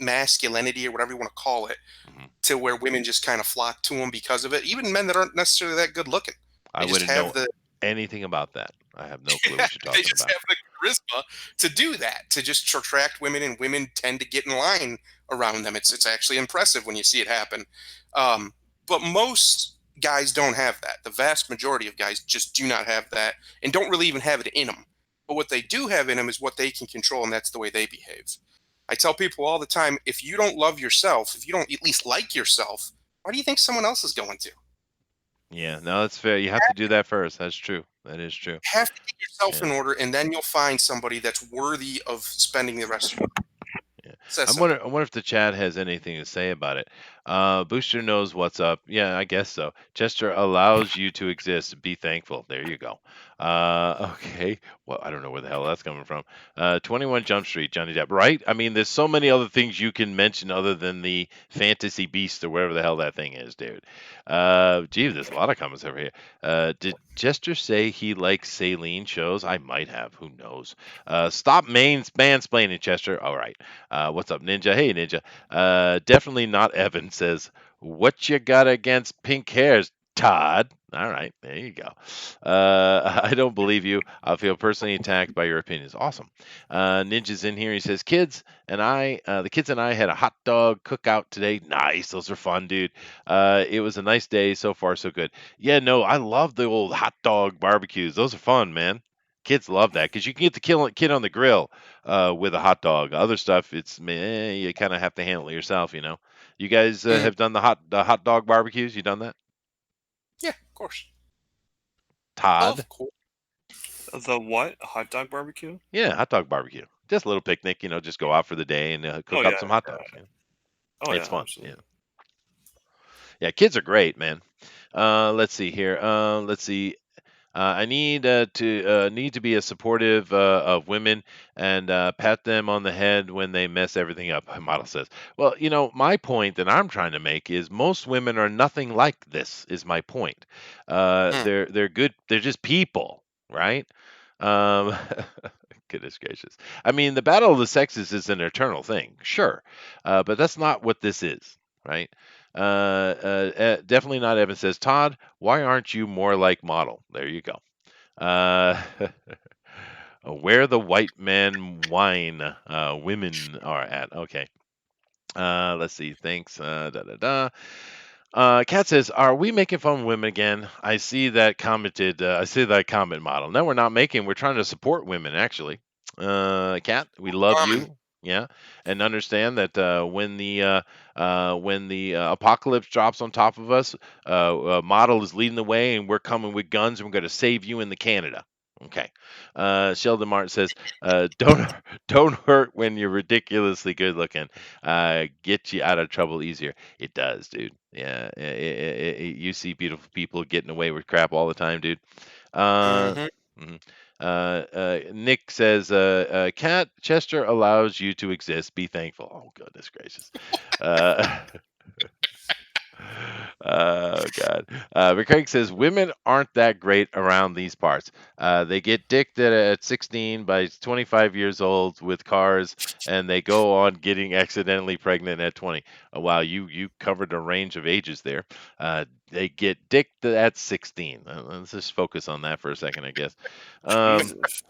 masculinity or whatever you want to call it, Mhm. to where women just kind of flock to them because of it. Even men that aren't necessarily that good looking, I they just wouldn't have know the anything about that. I have no clue what you're they talking just about. have the charisma to do that, to just attract women, and women tend to get in line around them. It's actually impressive when you see it happen. Um, but most guys don't have that. The vast majority of guys just do not have that, and don't really even have it in them. But what they do have in them is what they can control, and that's the way they behave. I tell people all the time, if you don't love yourself, if you don't at least like yourself, why do you think someone else is going to? Yeah, no, that's fair. You have to do that first. That's true. That is true. Have to get yourself Yeah. in order, and then you'll find somebody that's worthy of spending the rest of your life. Yeah. It's that I simple. wonder I wonder if the chat has anything to say about it. Booster knows what's up. Yeah, I guess so. Chester allows you to exist. Be thankful. There you go. Okay. Well, I don't know where the hell that's coming from. 21 Jump Street, Johnny Depp. Right? I mean, there's so many other things you can mention other than the fantasy beast or whatever the hell that thing is, dude. Gee, there's a lot of comments over here. Did Chester say he likes saline shows? I might have. Who knows? Stop mansplaining, Chester. All right. What's up, Ninja? Hey, Ninja. Definitely not Evan says, what you got against pink hairs, Todd? All right, there you go. I don't believe you. I feel personally attacked by your opinions. Awesome. Ninja's in here. He says, the kids and I had a hot dog cookout today. Nice. Those are fun, dude. It was a nice day. So far, so good. Yeah, no, I love the old hot dog barbecues. Those are fun, man. Kids love that because you can get the kid on the grill with a hot dog. Other stuff, it's you kind of have to handle it yourself, you know. You guys Mhm. have done the hot dog barbecues. You done that, Yeah, of course. Todd? Of course. The what? Hot dog barbecue? Yeah, hot dog barbecue. Just a little picnic, you know. Just go out for the day and Oh cook up yeah, some hot yeah. dogs. You know? Oh It's yeah, fun. Yeah, absolutely. yeah. Kids are great, man. Let's see here. Let's see. I need to be a supportive of women and pat them on the head when they mess everything up. My model says. Well, you know, my point that I'm trying to make is most women are nothing like this. Is my point. Mm. They're good. They're just people, right? Um, Goodness gracious. I mean, the battle of the sexes is an eternal thing, sure, but that's not what this is, right? Definitely not. Evan says, Todd, why aren't you more like model? There you go. Uh, where the white man wine women are at. Okay. Let's see. Thanks. Da da da. Kat says, "Are we making fun of women again?" I see that commented. I see that comment model. No, we're not making. We're trying to support women, actually. Kat, we love Common. you. Yeah, and understand that when the apocalypse drops on top of us, model is leading the way, and we're coming with guns, and we're going to save you in the Canada. Okay. Sheldon Martin says, "Don't don't hurt when you're ridiculously good looking. Get you out of trouble easier." It does, dude. Yeah, you see beautiful people getting away with crap all the time, dude. Uh, Hmm. mhm. Nick says, "Cat Chester allows you to exist. Be thankful." Oh, goodness gracious. Uh, oh God. But Craig says women aren't that great around these parts. They get dicked at 16 by 25 years old with cars, and they go on getting accidentally pregnant at 20. Oh, wow, you covered a range of ages there. They get dicked at 16. Let's just focus on that for a second, I guess. Um, Jesus.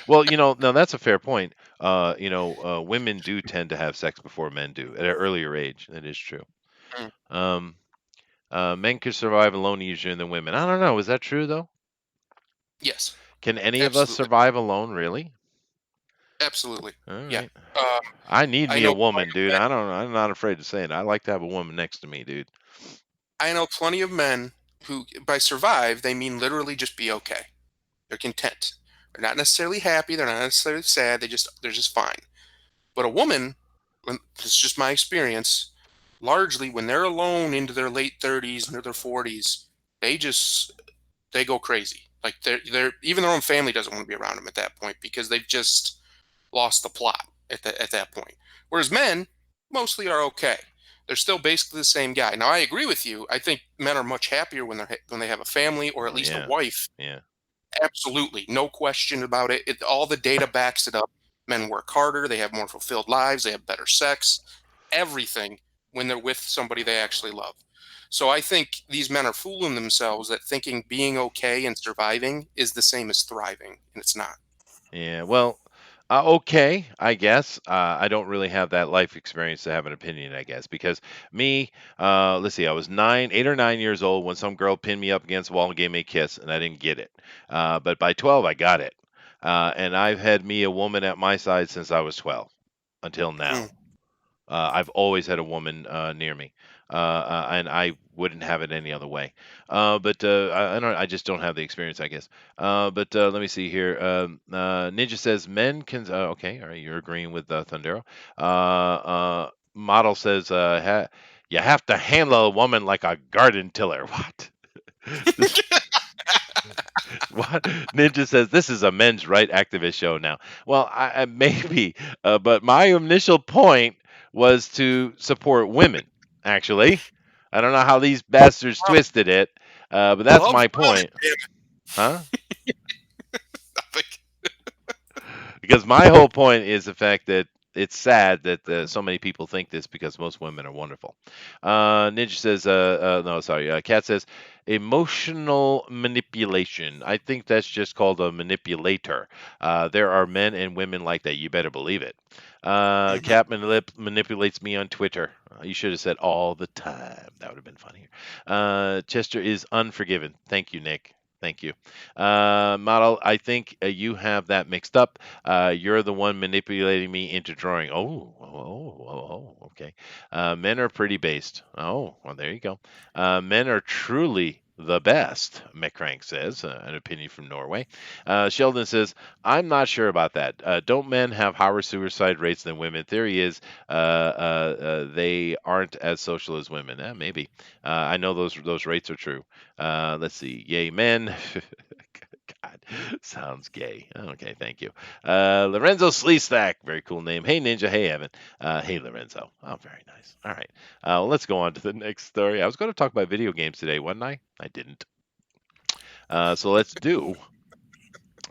well, you know, now that's a fair point. Women do tend to have sex before men do at an earlier age. That is true. Mm. Um, Men can survive alone easier than women. I don't know. Is that true though? Yes, Can any of us absolutely, survive alone? Really? absolutely. All Yeah. right. Uh, I need I me a know woman, dude. I don't. I'm not afraid to say it. I like to have a woman next to me, dude. I know plenty of men who, by survive, they mean literally just be okay. They're content. They're not necessarily happy. They're not necessarily sad. They're just fine. But a woman, it's just my experience, largely when they're alone into their late 30s, into their 40s, they just they go crazy. Like they're even their own family doesn't want to be around them at that point because they've just lost the plot at that point. Whereas men mostly are okay. They're still basically the same guy. Now I agree with you. I think men are much happier when they have a family or at Oh least a yeah, wife. yeah. Absolutely, no question about it. All the data backs it up. Men work harder, they have more fulfilled lives, they have better sex, everything when they're with somebody they actually love. So I think these men are fooling themselves that thinking being okay and surviving is the same as thriving, and it's not. Yeah, well, okay, I guess. I don't really have that life experience to have an opinion, I guess, because me, let's see, I was 8 or 9 years old when some girl pinned me up against the wall and gave me a kiss, and I didn't get it. But by 12, I got it. And I've had me a woman at my side since I was 12 until now. Mm. I've always had a woman near me, and I wouldn't have it any other way. But I don't. I just don't have the experience, I guess. But let me see here. Ninja says men can. Okay, all right. You're agreeing with Thundero. Model says you have to handle a woman like a garden tiller. What? This what? Ninja says this is a men's right activist show now. Well, maybe, but my initial point was to support women. Actually, I don't know how these bastards Love, twisted it, but that's love my women, point, damn huh? it. Like, Because my whole point is the fact that it's sad that so many people think this because most women are wonderful. Ninja says, no, sorry. Kat says, emotional manipulation. I think that's just called a manipulator. There are men and women like that. You better believe it. mhm. Kat manipulates me on Twitter. You should have said all the time. That would have been funnier. Chester is unforgiven. Thank you, Nick. Thank you. Model, I think you have that mixed up. You're the one manipulating me into drawing. Okay. Men are pretty based. Oh, well, there you go. Men are truly the best, McCrank says, an opinion from Norway. Sheldon says, I'm not sure about that. Don't men have higher suicide rates than women? Theory is they aren't as social as women. Maybe. I know those rates are true. Let's see. Yay, men. God, sounds gay. Okay, thank you. Lorenzo Sleestack, very cool name. Hey Ninja, hey Evan. Hey Lorenzo. Oh, very nice. All right. Well, let's go on to the next story. I was going to talk about video games today, wasn't I? I didn't. So let's do.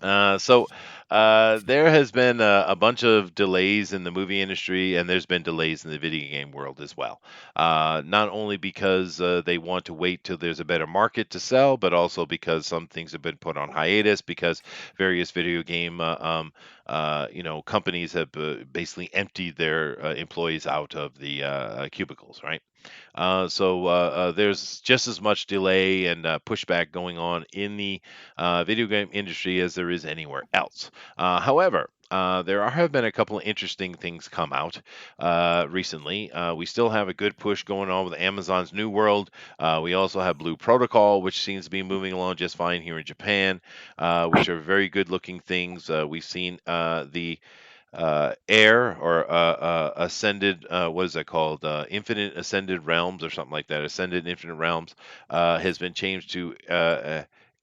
There has been a bunch of delays in the movie industry, and there's been delays in the video game world as well. Not only because they want to wait till there's a better market to sell, but also because some things have been put on hiatus because various video game, companies have basically emptied their employees out of the cubicles, right? There's just as much delay and pushback going on in the video game industry as there is anywhere else. However, have been a couple of interesting things come out recently. We still have a good push going on with Amazon's New World. We also have Blue Protocol, which seems to be moving along just fine here in Japan, which are very good looking things. We've seen the Air or Ascended, what is that called? Infinite Ascended Realms or something like that. Ascended Infinite Realms has been changed to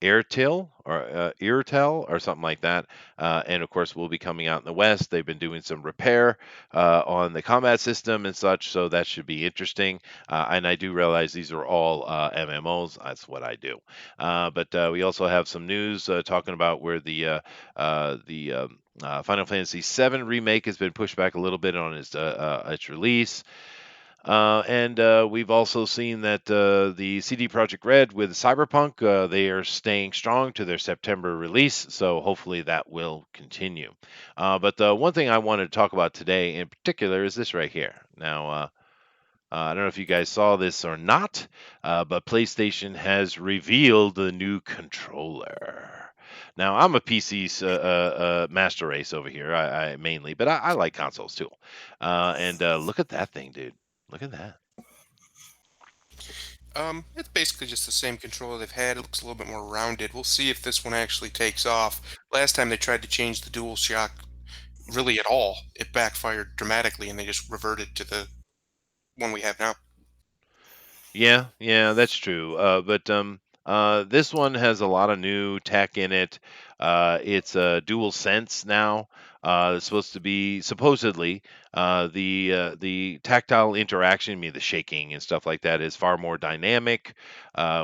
Airtel or Eartel or something like that. And of course, will be coming out in the West. They've been doing some repair on the combat system and such, so that should be interesting. And I do realize these are all MMOs. That's what I do. But we also have some news talking about where the Final Fantasy VII remake has been pushed back a little bit on its release. And we've also seen that the CD Projekt Red with Cyberpunk, they are staying strong to their September release, so hopefully that will continue. But the one thing I wanted to talk about today in particular is this right here. Now, I don't know if you guys saw this or not, but PlayStation has revealed the new controller. Now, I'm a PC master race over here, I mainly, but I like consoles too. And look at that thing, dude. Look at that. It's basically just the same controller they've had. It looks a little bit more rounded. We'll see if this one actually takes off. Last time they tried to change the DualShock really at all, it backfired dramatically, and they just reverted to the one we have now. Yeah, yeah, that's true. But this one has a lot of new tech in it. It's a dual sense now. It's supposed to be supposedly the tactile interaction, I mean the shaking and stuff like that, is far more dynamic,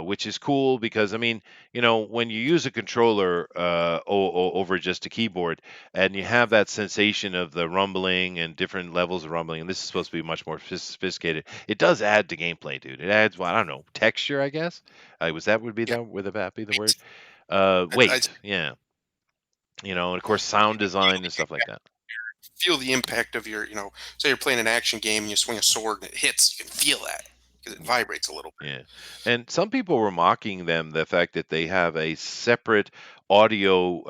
which is cool because I mean, when you use a controller over just a keyboard, and you have that sensation of the rumbling and different levels of rumbling, and this is supposed to be much more sophisticated. It does add to gameplay, dude. It adds, well, I don't know, texture, I guess. Was that would be Yeah, that be the word? wait. I'd Weight, yeah. And of course sound design and stuff like that. feel the impact of say you're playing an action game and you swing a sword and it hits, you can feel that because it vibrates a little Yeah. And some people were mocking them the fact that they have a separate audio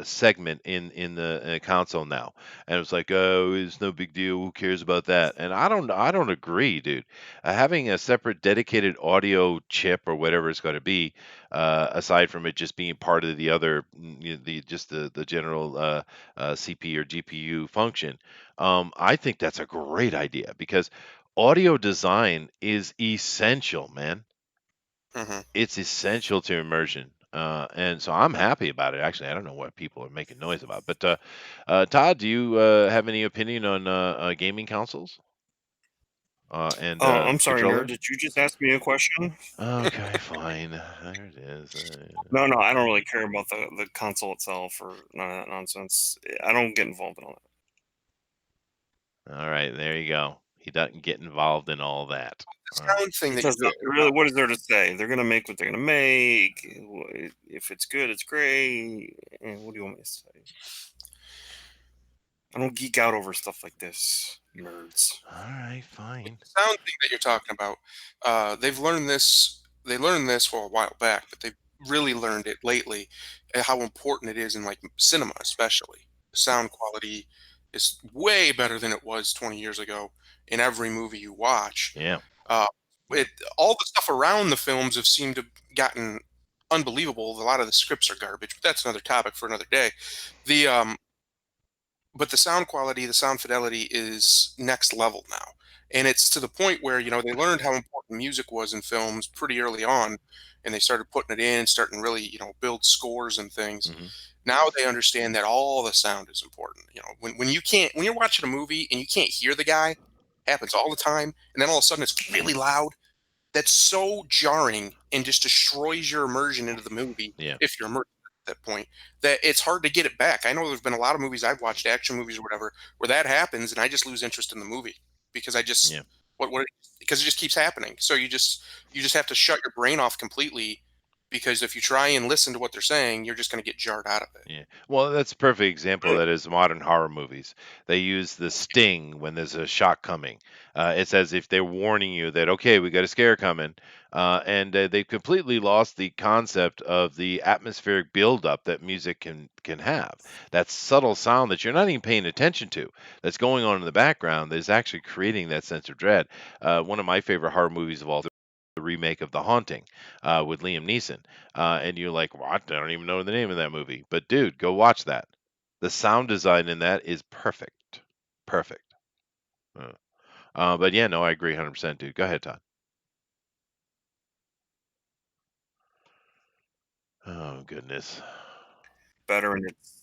segment in the console now. And it's like, oh, it's no big deal. Who cares about that? And I don't agree, dude. Having a separate dedicated audio chip or whatever it's going to be, aside from it just being part of the other, the just the general CP or GPU function, I think that's a great idea because audio design is essential, man. bit. It's essential to immersion. And so I'm happy about it. Actually, I don't know what people are making noise about. But Todd, do you have any opinion on gaming consoles and Oh, I'm sorry, nerd. controllers? Did you just ask me a question? Okay, fine. There it is. No, no, I don't really care about the console itself or none of that nonsense. I don't get involved in all that. All right, there you go. He doesn't get involved in all that. All right. The sound thing that you're Does it talking really? about. What is there to say? They're gonna make what they're gonna make. If it's good, it's great. What do you want me to say? I don't geek out over stuff like this, nerds. All right, fine. The sound thing that you're talking about, they've learned this. They learned this for a while back, but they've really learned it lately. How important it is in like cinema, especially. The sound quality is way better than it was 20 years ago in every movie you watch. Yeah. Uh, it all the stuff around the films have seemed to have gotten unbelievable. A lot of the scripts are garbage, but that's another topic for another day. The but the sound quality, the sound fidelity is next level now. And it's to the point where, they learned how important music was in films pretty early on, and they started putting it in, starting to really, build scores and things. Hmm. Now they understand that all the sound is important. When you're watching a movie and you can't hear the guy, happens all the time, and then all of a sudden it's really loud. That's so jarring and just destroys your immersion into the movie Yeah. if you're immersed at that point, that it's hard to get it back. I know there's been a lot of movies I've watched, action movies or whatever, where that happens and I just lose interest in the movie because I just Yeah. what because it just keeps happening. So you just have to shut your brain off completely, because if you try and listen to what they're saying, you're just going to get jarred out of it. Yeah. Well, that's a perfect example. That is modern horror movies. They use the sting when there's a shock coming. It's as if they're warning you that, okay, we got a scare coming. And they've completely lost the concept of the atmospheric buildup that music can have. That subtle sound that you're not even paying attention to, that's going on in the background, that is actually creating that sense of dread. One of my favorite horror movies of all, the remake of The Haunting with Liam Neeson, and you're like, "What? I don't even know the name of that movie." But dude, go watch that. The sound design in that is perfect, perfect. Uh, but yeah, no, I agree 100%, dude. Go ahead, Todd. Oh goodness, Better and it's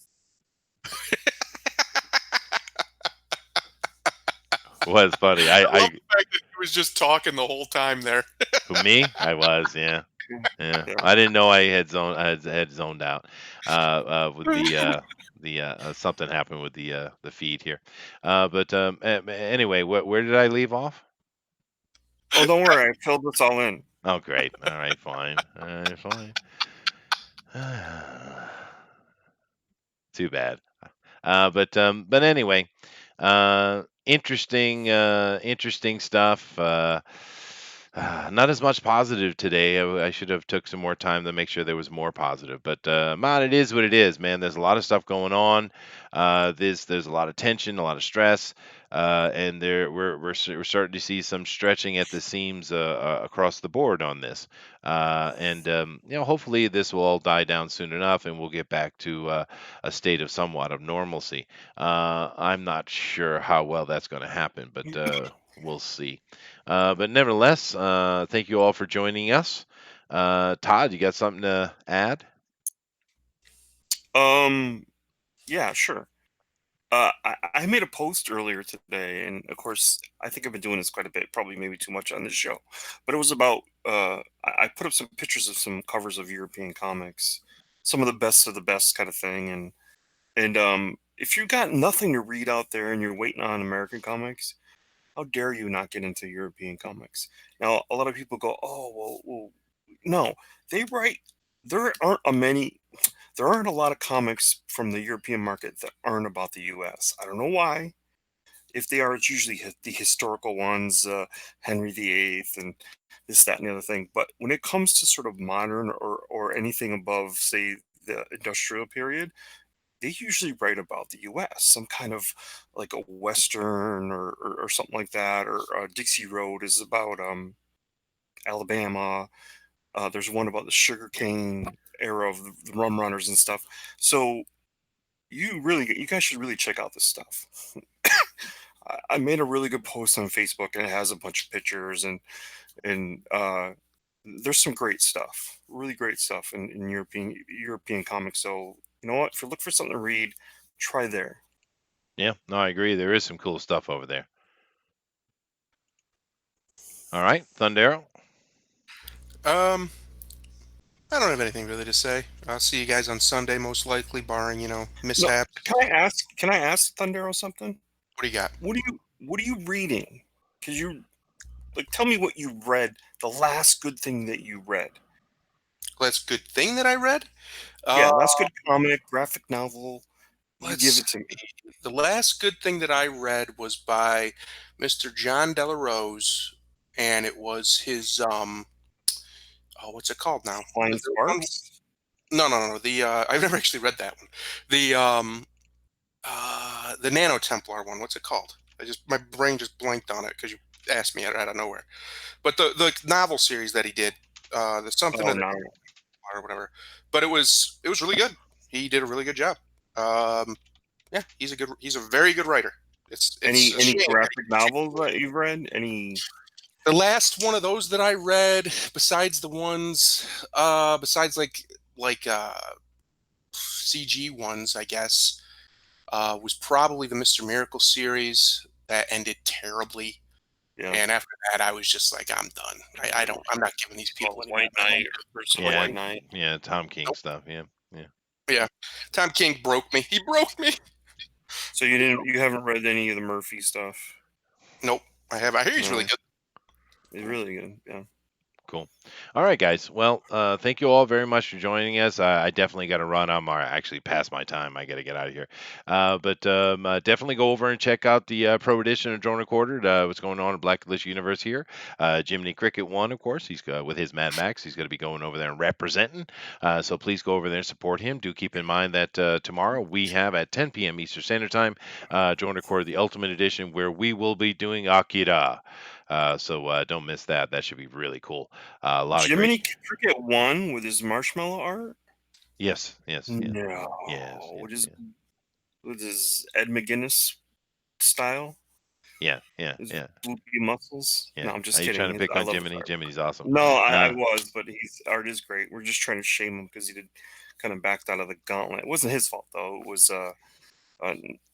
was funny. I love the fact that he was just talking the whole time there. Who, me? I was, yeah, yeah. yeah. I didn't know I had zoned out with the something happened with the feed here. But anyway, where did I leave off? Oh, don't worry, I filled this all in. Oh, great. All right, fine. All right, fine. Too bad. But anyway, interesting stuff. Not as much positive today. I should have took some more time to make sure there was more positive. But man, it is what it is, man. There's a lot of stuff going on. There's a lot of tension, a lot of stress, and we're starting to see some stretching at the seams across the board on this. And hopefully this will all die down soon enough, and we'll get back to a state of somewhat of normalcy. I'm not sure how well that's going to happen, but we'll see. But nevertheless, thank you all for joining us. Todd, you got something to add? Um, yeah, sure. I made a post earlier today, and of course, I think I've been doing this quite a bit, probably maybe too much on this show, but it was about I put up some pictures of some covers of European comics, some of the best kind of thing, and if you got nothing to read out there and you're waiting on American comics, how dare you not get into European comics? Now, a lot of people go, "Oh, well, no, they write. There aren't a many. There aren't a lot of comics from the European market that aren't about the U.S. I don't know why. If they are, it's usually the historical ones, Henry VIII, and this, that, and the other thing. But when it comes to sort of modern or anything above, say, the industrial period, they usually write about the U.S., some kind of like a Western or something like that, or Dixie Road is about Alabama. There's one about the sugarcane era of the rum runners and stuff. So you guys should really check out this stuff. I made a really good post on Facebook, and it has a bunch of pictures and there's some great stuff, really great stuff in European comics. So you know what? If you look for something to read, try there. Yeah, no, I agree. There is some cool stuff over there. All right, Thundero. Um, I don't have anything really to say. I'll see you guys on Sunday, most likely, barring No, mishaps. can I ask? Can I ask Thundero something? What do you got? What are you reading? Because you like, tell me what you read. The last good thing that you read. That's a good thing that I read. Yeah, Uh, last good comic, graphic novel. You let's give see. it to me. The last good thing that I read was by Mr. John Delarose, and it was his oh, what's it called now? Flying The one, Sparks. no. The I've never actually read that one. The the Nano Templar one. What's it called? My brain just blanked on it because you asked me out of nowhere. But the novel series that he did, the something Oh of the no. or whatever. But it was really good. He did a really good job. Um, yeah, he's a very good writer. It's a Any shame that graphic novels that you've read? Any? the last one of those that I read, besides the ones, besides like CG ones, I guess, was probably the Mr. Miracle series that ended terribly. Yeah. And after that, I was just like, I'm done. I don't. I'm not giving these people Called any more White Knight money. or First of the Yeah, White Knight. yeah, Tom King Nope. stuff. Yeah, yeah. Yeah, Tom King broke me. He broke me. So you haven't read any of the Murphy stuff? Nope. I have. I hear he's really No, good. it's really good. Yeah. Cool. All right, guys. Well, thank you all very much for joining us. I definitely got to run. I'm actually past my time. I got to get out of here. But definitely go over and check out the Pro Edition of Drone Recorded. What's going on in Blacklist Universe here? Jiminy Cricket won, of course. He's with his Mad Max. He's going to be going over there and representing. So please go over there and support him. Do keep in mind that tomorrow we have at 10 p.m. Eastern Standard Time, Drone Recorded the Ultimate Edition, where we will be doing Akira. So don't miss that. That should be really cool. A lot of great. Jiminy Cricket won with his marshmallow art. Yes, yes, yeah, No, yes, yeah, yeah, with his Ed McGuinness style, yeah, yeah, his yeah, bloopy muscles. yeah. No, I'm Are just you trying to kidding. pick I on love his Jiminy? art. Jiminy's awesome. No, I Uh, was, but his art is great. We're just trying to shame him because he did kind of backed out of the gauntlet. It wasn't his fault though. It was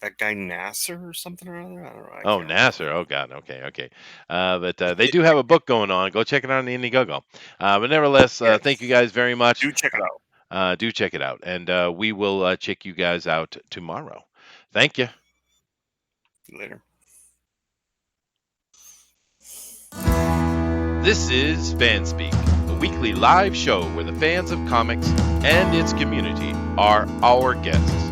that guy Nasser or something or other. I don't know. I oh, can't remember. Nasser. Oh God. Okay, okay. But they do have a book going on. Go check it out on the Indiegogo. But nevertheless, thank you Yes, guys very much. do check it out Do check it out, and we will check you guys out tomorrow. Thank you. later. This is FanSpeak, a weekly live show where the fans of comics and its community are our guests.